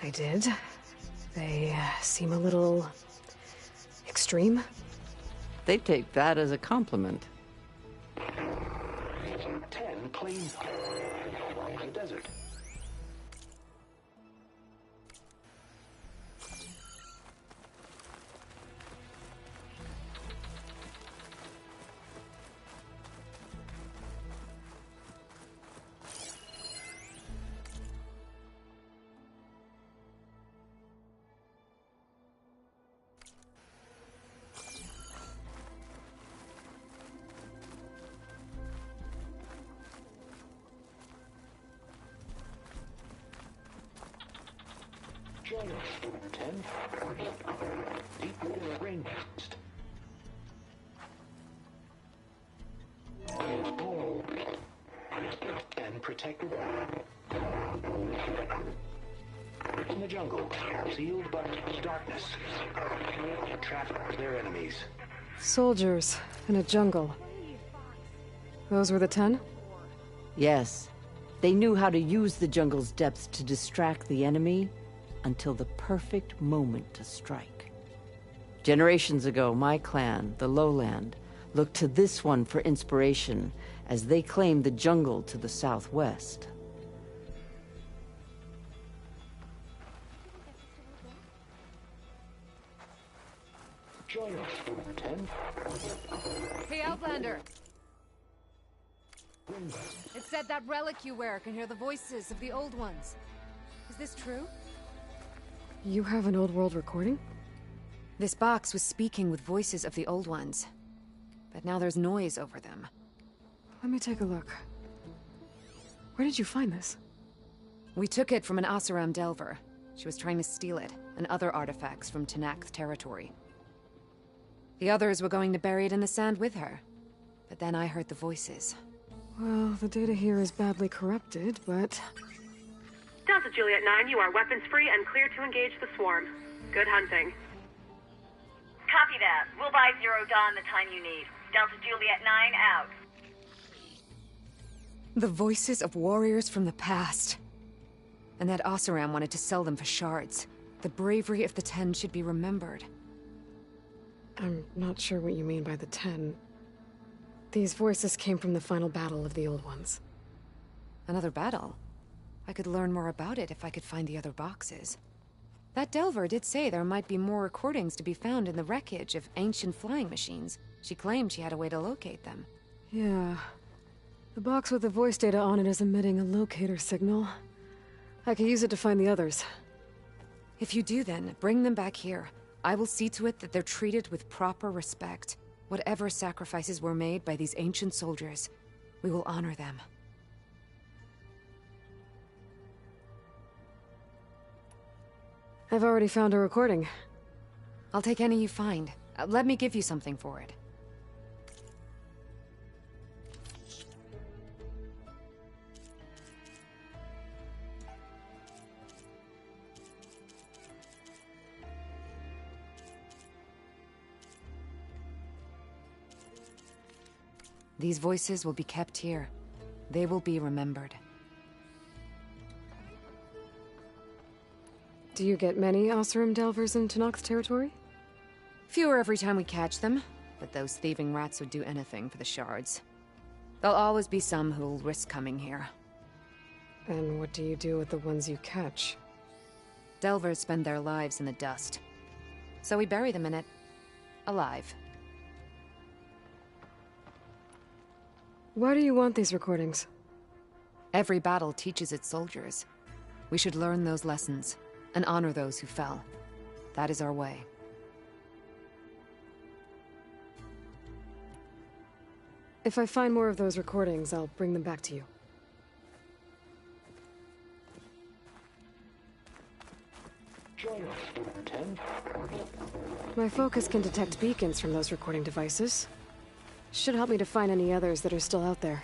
I did. They seem a little extreme. They take that as a compliment. 10 claimed the desert. Join us, 10. Deep water rainforest. And protected in the jungle, sealed by darkness. Trap their enemies. Soldiers in a jungle. Those were the 10? Yes. They knew how to use the jungle's depths to distract the enemy until the perfect moment to strike. Generations ago, my clan, the Lowland, looked to this one for inspiration as they claimed the jungle to the southwest. Join us, 10. Hey, Outlander! It said that relic you wear can hear the voices of the old ones. Is this true? You have an old world recording? This box was speaking with voices of the old ones. But now there's noise over them. Let me take a look. Where did you find this? We took it from an Oseram Delver. She was trying to steal it, and other artifacts from Tenakth territory. The others were going to bury it in the sand with her. But then I heard the voices. Well, the data here is badly corrupted, but... Delta Juliet 9, you are weapons-free and clear to engage the swarm. Good hunting. Copy that. We'll buy Zero Dawn the time you need. Delta Juliet 9 out. The voices of warriors from the past. And that Oseram wanted to sell them for shards. The bravery of the 10 should be remembered. I'm not sure what you mean by the 10. These voices came from the final battle of the Old Ones. Another battle? I could learn more about it if I could find the other boxes. That Delver did say there might be more recordings to be found in the wreckage of ancient flying machines. She claimed she had a way to locate them. Yeah. The box with the voice data on it is emitting a locator signal. I could use it to find the others. If you do then, bring them back here. I will see to it that they're treated with proper respect. Whatever sacrifices were made by these ancient soldiers, we will honor them. I've already found a recording. I'll take any you find. Let me give you something for it. These voices will be kept here. They will be remembered. Do you get many Oseram Delvers in Tenakth territory? Fewer every time we catch them, but those thieving rats would do anything for the shards. There'll always be some who'll risk coming here. And what do you do with the ones you catch? Delvers spend their lives in the dust. So we bury them in it, alive. Why do you want these recordings? Every battle teaches its soldiers. We should learn those lessons, and honor those who fell. That is our way. If I find more of those recordings, I'll bring them back to you. Join us, 10. My focus can detect beacons from those recording devices. Should help me to find any others that are still out there.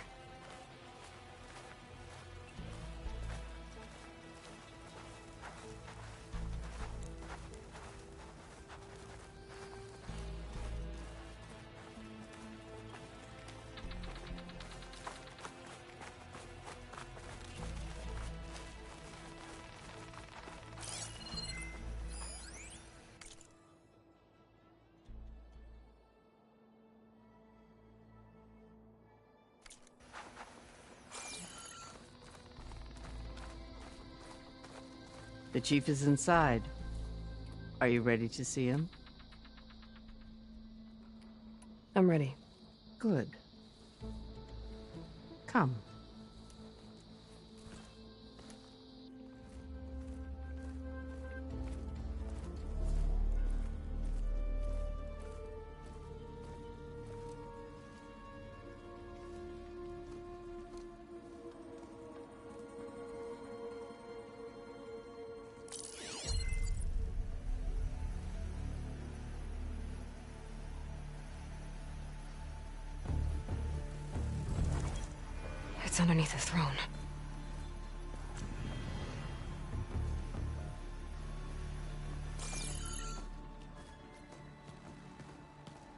The chief is inside. Are you ready to see him? I'm ready. Good. Come. It's underneath the throne.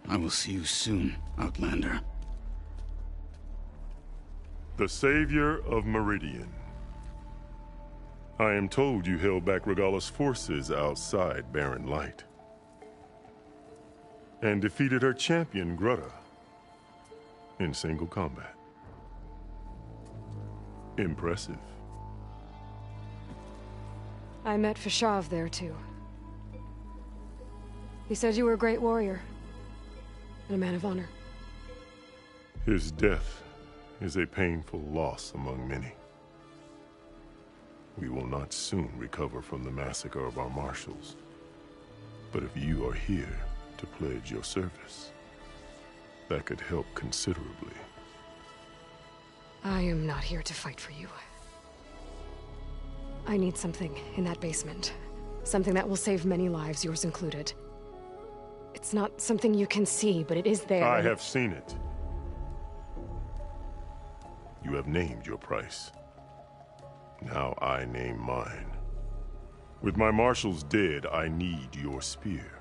I will see you soon, Outlander. The Savior of Meridian. I am told you held back Regalla's forces outside Barren Light. And defeated her champion, Grutta, in single combat. Impressive. I met Fashav there, too. He said you were a great warrior. And a man of honor. His death is a painful loss among many. We will not soon recover from the massacre of our marshals. But if you are here to pledge your service, that could help considerably. I am not here to fight for you. I need something in that basement. Something that will save many lives, yours included. It's not something you can see, but it is there. I have seen it. You have named your price. Now I name mine. With my marshals dead, I need your spear.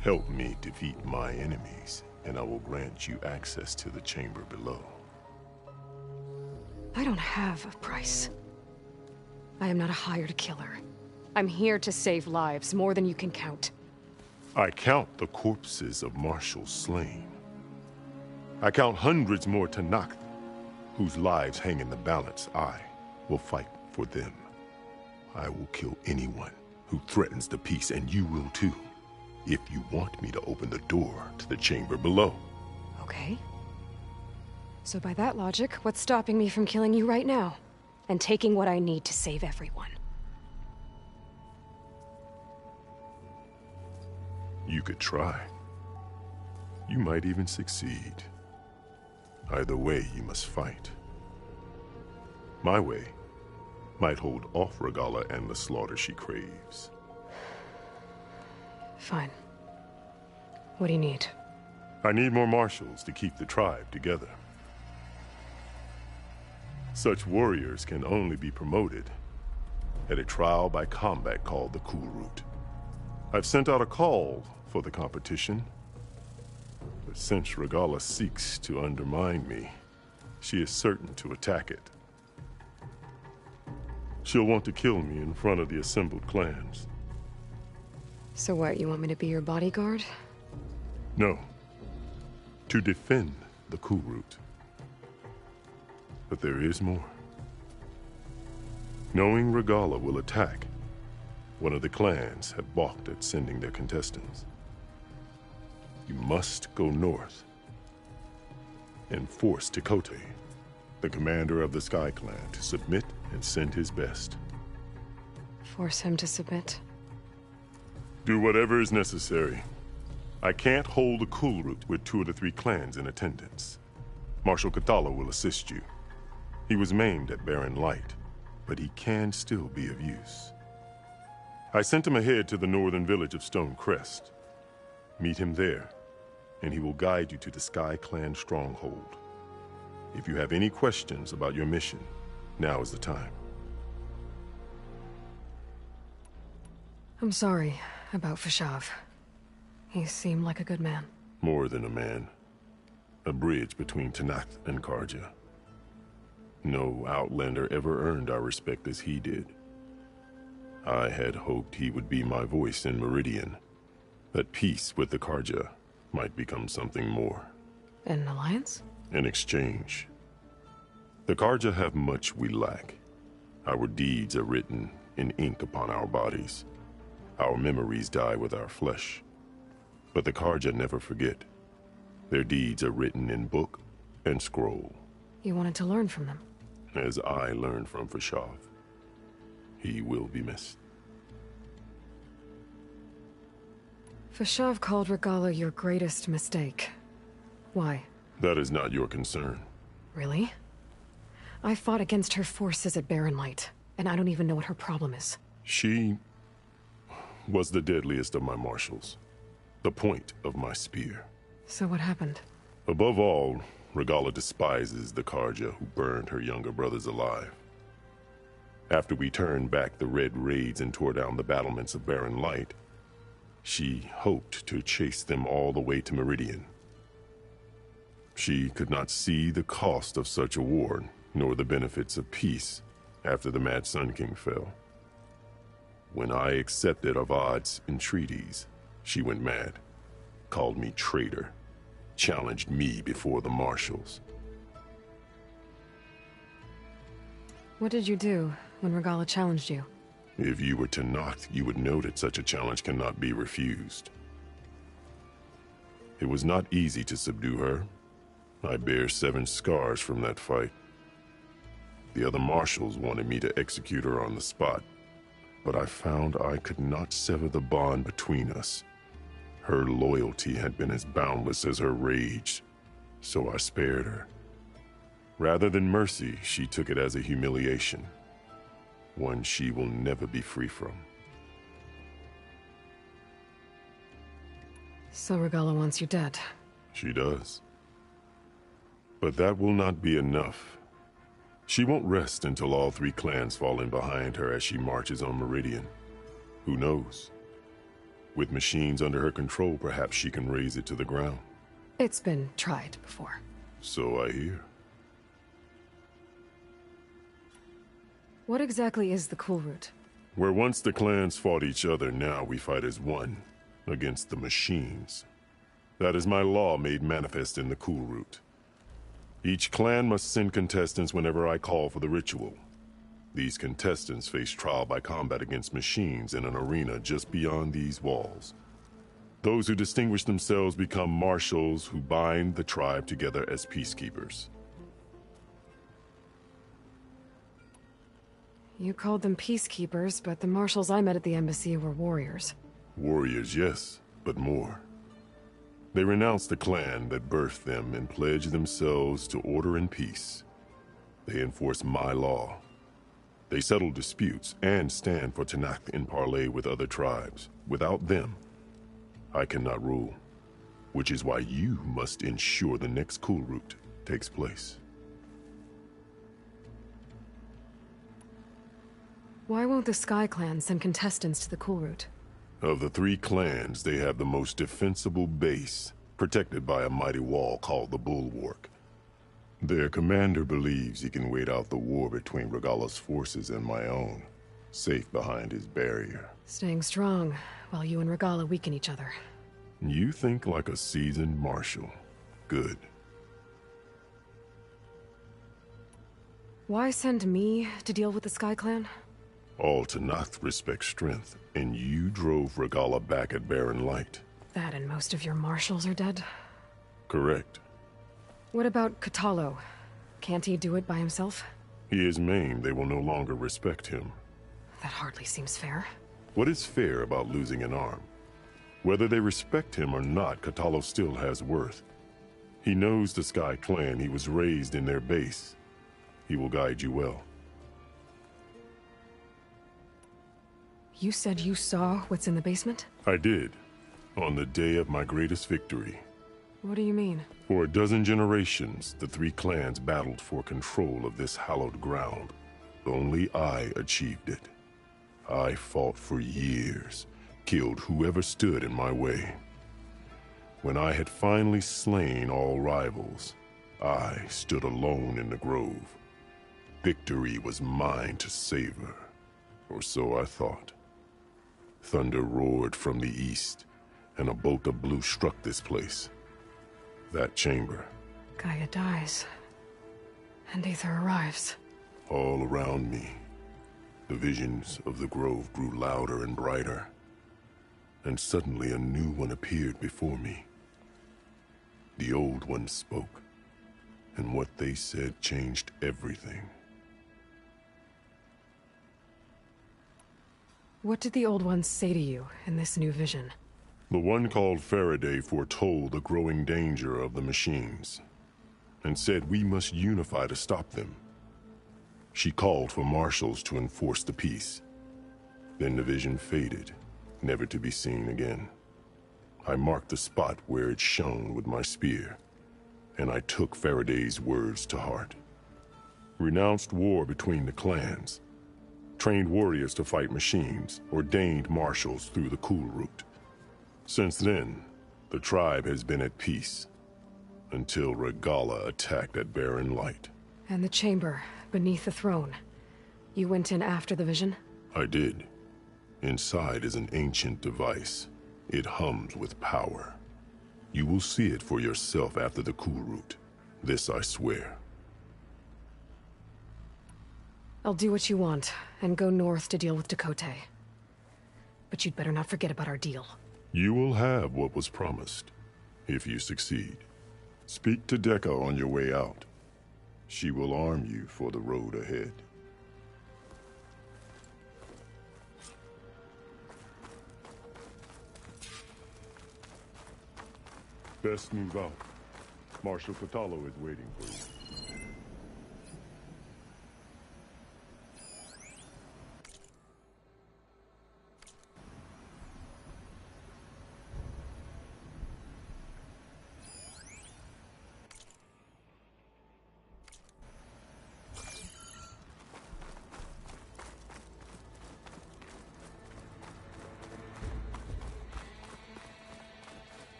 Help me defeat my enemies, and I will grant you access to the chamber below. I don't have a price. I am not a hired killer. I'm here to save lives, more than you can count. I count the corpses of marshals slain. I count hundreds more Tenakth, whose lives hang in the balance. I will fight for them. I will kill anyone who threatens the peace, and you will too, if you want me to open the door to the chamber below. Okay. So by that logic, what's stopping me from killing you right now? And taking what I need to save everyone? You could try. You might even succeed. Either way, you must fight. My way might hold off Regalla and the slaughter she craves. Fine. What do you need? I need more marshals to keep the tribe together. Such warriors can only be promoted at a trial by combat called the Kulrut. I've sent out a call for the competition, but since Regalla seeks to undermine me, she is certain to attack it. She'll want to kill me in front of the assembled clans. So what, you want me to be your bodyguard? No. To defend the Kulrut. But there is more. Knowing Regalla will attack, one of the clans have balked at sending their contestants. You must go north and force Tekotteh, the commander of the Sky Clan, to submit and send his best. Force him to submit? Do whatever is necessary. I can't hold the Kulrut with 2 of the 3 clans in attendance. Marshal Kathala will assist you. He was maimed at Barren Light, but he can still be of use. I sent him ahead to the northern village of Stone Crest. Meet him there, and he will guide you to the Sky Clan stronghold. If you have any questions about your mission, now is the time. I'm sorry about Fashav. He seemed like a good man. More than a man. A bridge between Tenakth and Carja. No Outlander ever earned our respect as he did. I had hoped he would be my voice in Meridian. That peace with the Carja might become something more. An alliance? In exchange. The Carja have much we lack. Our deeds are written in ink upon our bodies. Our memories die with our flesh. But the Carja never forget. Their deeds are written in book and scroll. You wanted to learn from them? As I learned from Fashav. He will be missed. Fashav called Regalla your greatest mistake. Why? That is not your concern. Really? I fought against her forces at Barren Light, and I don't even know what her problem is. She was the deadliest of my marshals. The point of my spear. So what happened? Above all, Regala despises the Karja who burned her younger brothers alive. After we turned back the red raids and tore down the battlements of Barren Light, she hoped to chase them all the way to Meridian. She could not see the cost of such a war, nor the benefits of peace after the Mad Sun King fell. When I accepted Avad's entreaties, she went mad, called me traitor, challenged me before the marshals. What did you do when Regala challenged you? If you were Tenakth, you would know that such a challenge cannot be refused. It was not easy to subdue her. I bear 7 scars from that fight. The other marshals wanted me to execute her on the spot, but I found I could not sever the bond between us. Her loyalty had been as boundless as her rage, so I spared her. Rather than mercy, she took it as a humiliation, one she will never be free from. So Regala wants you dead. She does. But that will not be enough. She won't rest until all 3 clans fall in behind her as she marches on Meridian. Who knows? With machines under her control, perhaps she can raise it to the ground. It's been tried before. So I hear. What exactly is the Cool Route? Where once the clans fought each other, now we fight as one, against the machines. That is my law made manifest in the Cool Route. Each clan must send contestants whenever I call for the ritual. These contestants face trial by combat against machines in an arena just beyond these walls. Those who distinguish themselves become marshals who bind the tribe together as peacekeepers. You called them peacekeepers, but the marshals I met at the embassy were warriors. Warriors, yes, but more. They renounce the clan that birthed them and pledge themselves to order and peace. They enforce my law. They settle disputes and stand for Tenakth in parley with other tribes. Without them, I cannot rule. Which is why you must ensure the next Cool Route takes place. Why won't the Sky Clan send contestants to the Cool Route? Of the 3 clans, they have the most defensible base, protected by a mighty wall called the Bulwark. Their commander believes he can wait out the war between Regala's forces and my own, safe behind his barrier. Staying strong, while you and Regala weaken each other. You think like a seasoned marshal. Good. Why send me to deal with the Sky Clan? All Tenakth respect strength, and you drove Regala back at Barren Light. That and most of your marshals are dead? Correct. What about Kotallo? Can't he do it by himself? He is maimed. They will no longer respect him. That hardly seems fair. What is fair about losing an arm? Whether they respect him or not, Kotallo still has worth. He knows the Sky Clan. He was raised in their base. He will guide you well. You said you saw what's in the basement? I did. On the day of my greatest victory. What do you mean? For a dozen generations, the 3 clans battled for control of this hallowed ground. Only I achieved it. I fought for years, killed whoever stood in my way. When I had finally slain all rivals, I stood alone in the grove. Victory was mine to savor, or so I thought. Thunder roared from the east, and a bolt of blue struck this place. That chamber. Gaia dies, and Aether arrives. All around me, the visions of the grove grew louder and brighter, and suddenly a new one appeared before me. The old one spoke, and what they said changed everything. What did the Old Ones say to you in this new vision? The one called Faraday foretold the growing danger of the machines, and said we must unify to stop them. She called for marshals to enforce the peace. Then the vision faded, never to be seen again. I marked the spot where it shone with my spear. and I took Faraday's words to heart. Renounced war between the clans, trained warriors to fight machines, ordained marshals through the Cool Route. Since then, the tribe has been at peace, until Regalla attacked at Barren Light. And the chamber, beneath the throne. You went in after the vision? I did. Inside is an ancient device. It hums with power. You will see it for yourself after the Cool Route. This I swear. I'll do what you want, and go north to deal with Dakota. But you'd better not forget about our deal. You will have what was promised, if you succeed. Speak to Dekka on your way out. She will arm you for the road ahead. Best move out. Marshal Kotallo is waiting for you.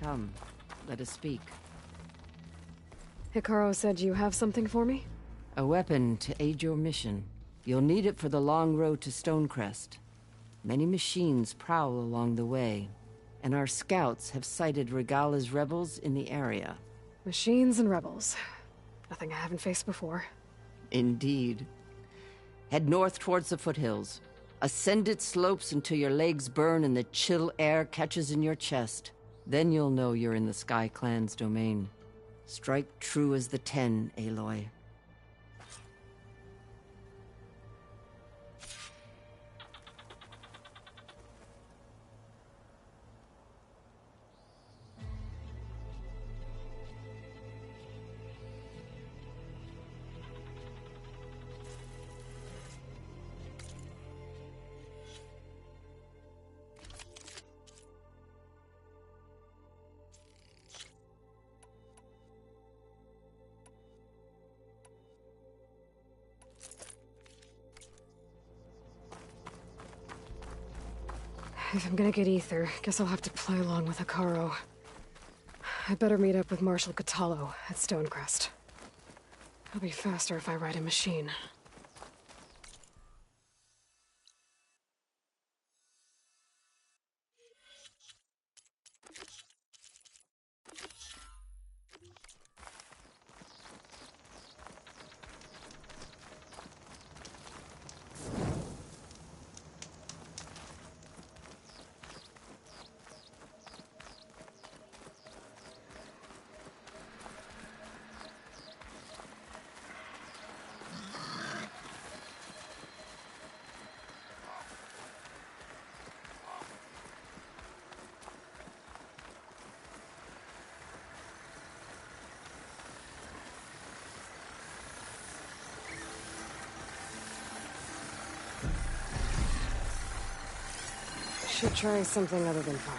Come, let us speak. Hikaru said you have something for me? A weapon to aid your mission. You'll need it for the long road to Stonecrest. Many machines prowl along the way, and our scouts have sighted Regalla's rebels in the area. Machines and rebels. Nothing I haven't faced before. Indeed. Head north towards the foothills. Ascend its slopes until your legs burn and the chill air catches in your chest. Then you'll know you're in the Sky Clan's domain. Strike true as the 10, Aloy. If I'm gonna get ether, guess I'll have to play along with Hikaru. I'd better meet up with Marshal Kotallo at Stonecrest. It'll be faster if I ride a machine. Should try something other than fire.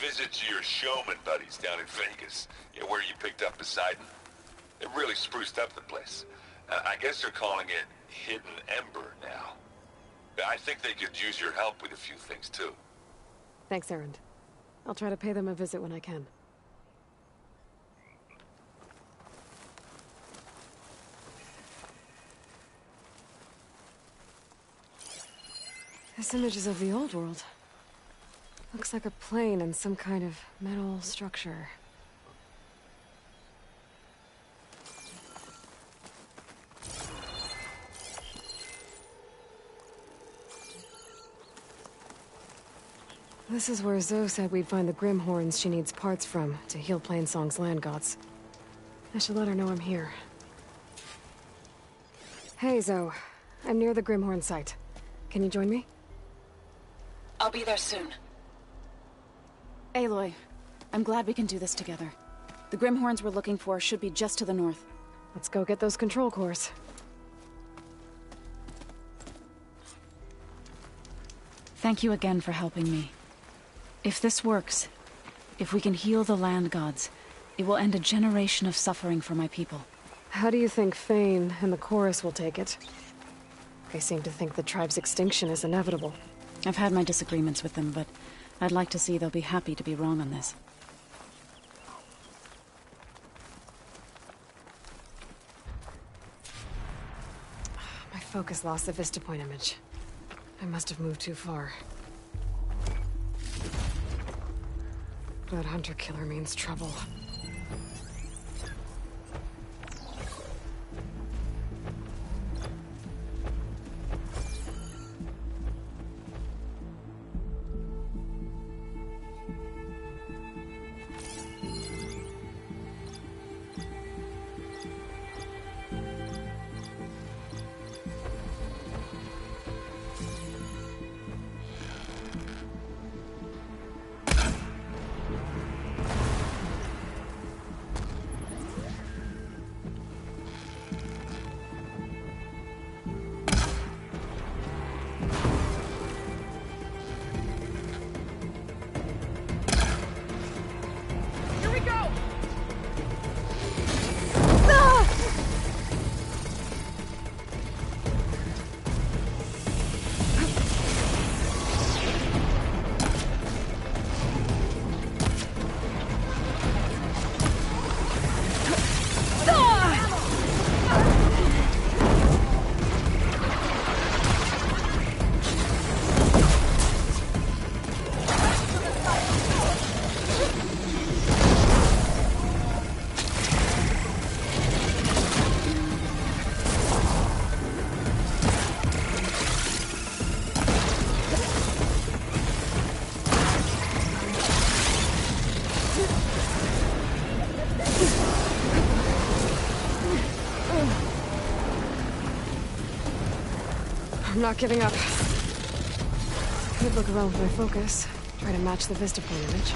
visit to your showman buddies down in Vegas, where you picked up Poseidon. It really spruced up the place. I guess they're calling it Hidden Ember now. I think they could use your help with a few things, too. Thanks, Erend. I'll try to pay them a visit when I can. This image is of the old world. Looks like a plane and some kind of metal structure. This is where Zoe said we'd find the Grimhorns she needs parts from to heal Plainsong's land gods. I should let her know I'm here. Hey, Zoe. I'm near the Grimhorn site. Can you join me? I'll be there soon. Aloy, I'm glad we can do this together. The Grimhorns we're looking for should be just to the north. Let's go get those control cores. Thank you again for helping me. If this works, if we can heal the land gods, it will end a generation of suffering for my people. How do you think Thane and the Chorus will take it? They seem to think the tribe's extinction is inevitable. I've had my disagreements with them, but I'd like to see they'll be happy to be wrong on this. My focus lost the Vista Point image. I must have moved too far. That hunter-killer means trouble. I'm not giving up. Could look around with my focus. Try to match the Vista Point image.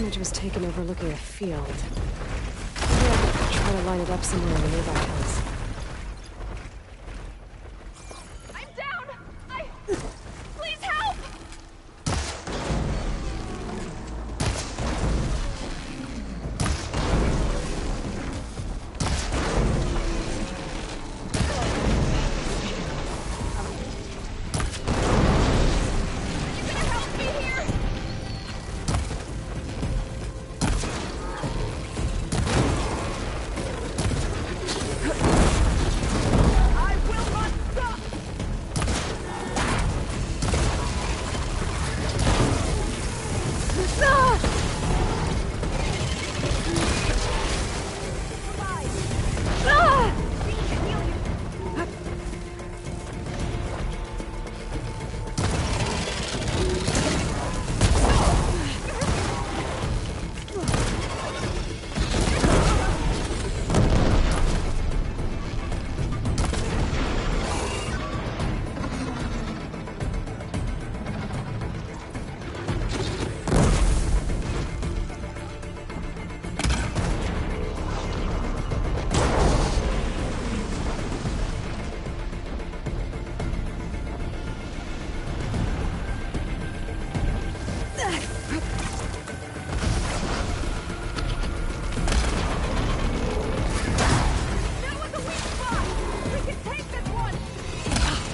image was taken overlooking a field. Maybe I could try to line it up somewhere in the nearby hills. I'm down! Please help!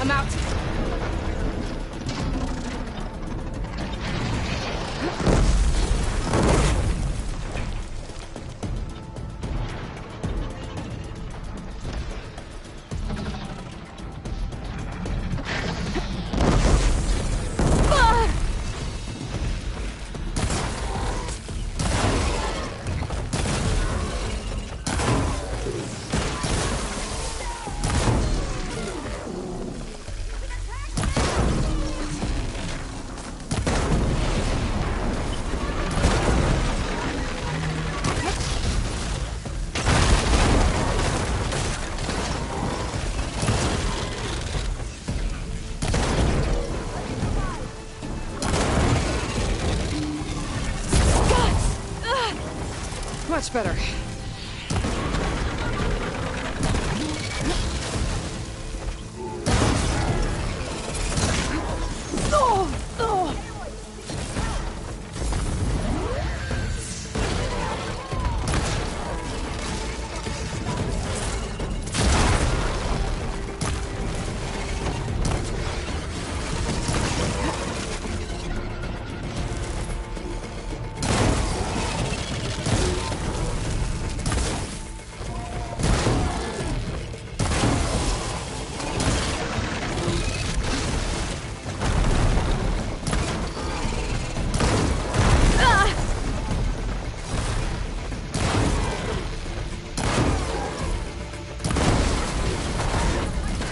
I'm out. Much better.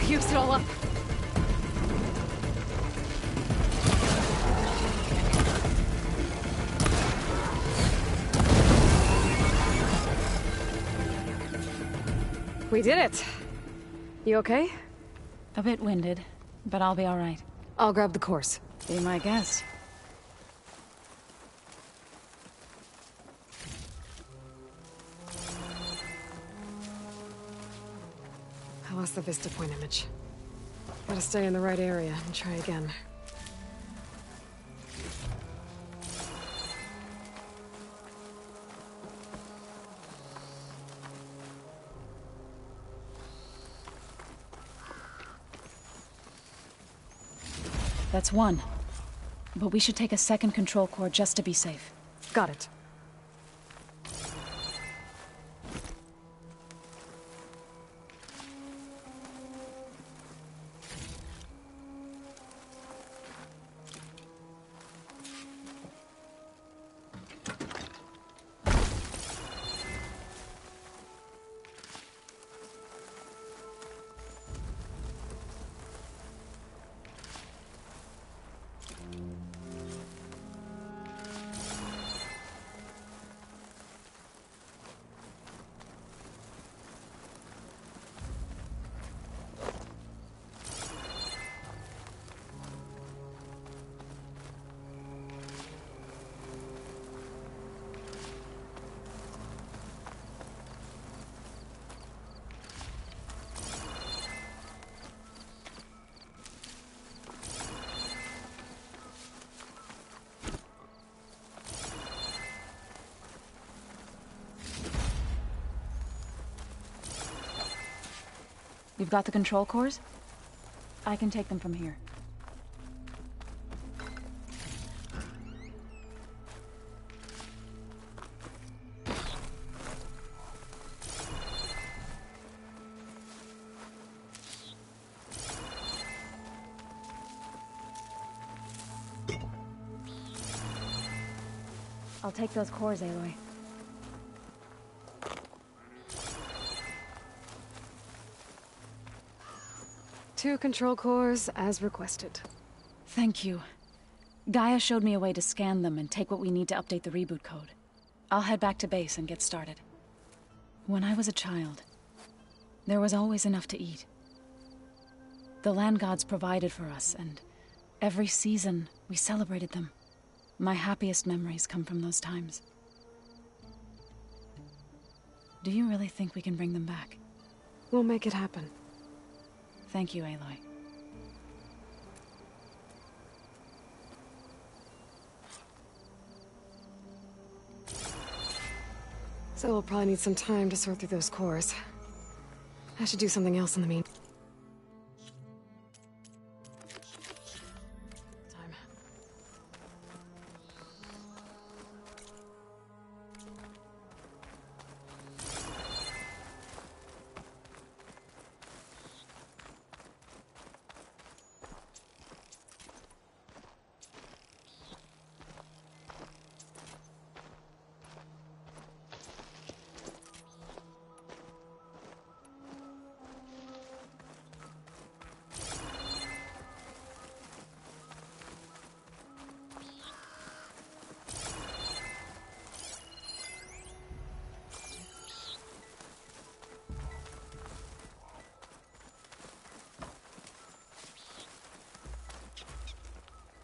Used it all up. We did it. You okay? A bit winded, but I'll be all right. I'll grab the course. Be my guest. I lost the Vista Point image. Gotta stay in the right area and try again. That's one. But we should take a second control core just to be safe. Got it. You've got the control cores? I can take them from here. I'll take those cores, Aloy. Two control cores, as requested. Thank you. Gaia showed me a way to scan them and take what we need to update the reboot code. I'll head back to base and get started. When I was a child, there was always enough to eat. The land gods provided for us, and every season we celebrated them. My happiest memories come from those times. Do you really think we can bring them back? We'll make it happen. Thank you, Aloy. So we'll probably need some time to sort through those cores. I should do something else in the meantime.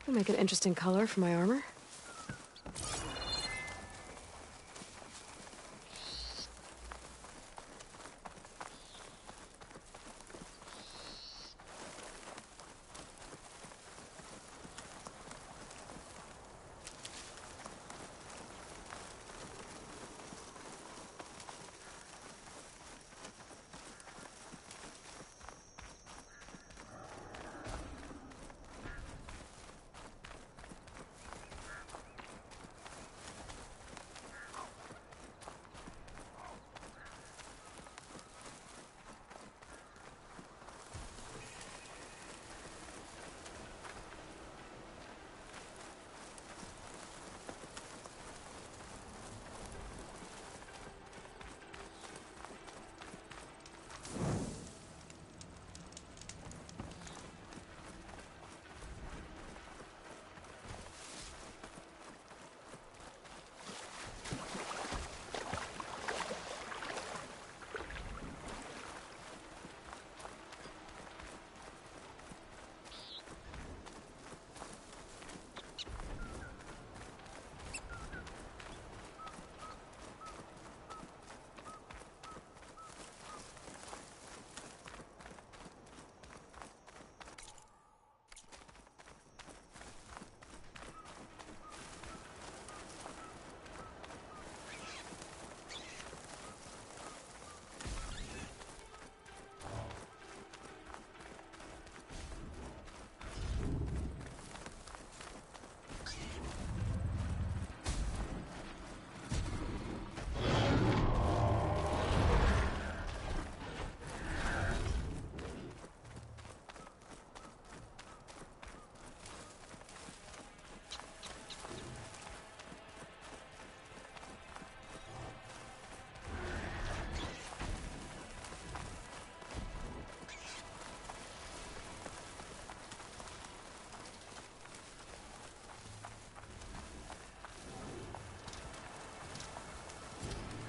I'll make an interesting color for my armor.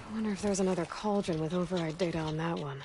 I wonder if there's another cauldron with override data on that one.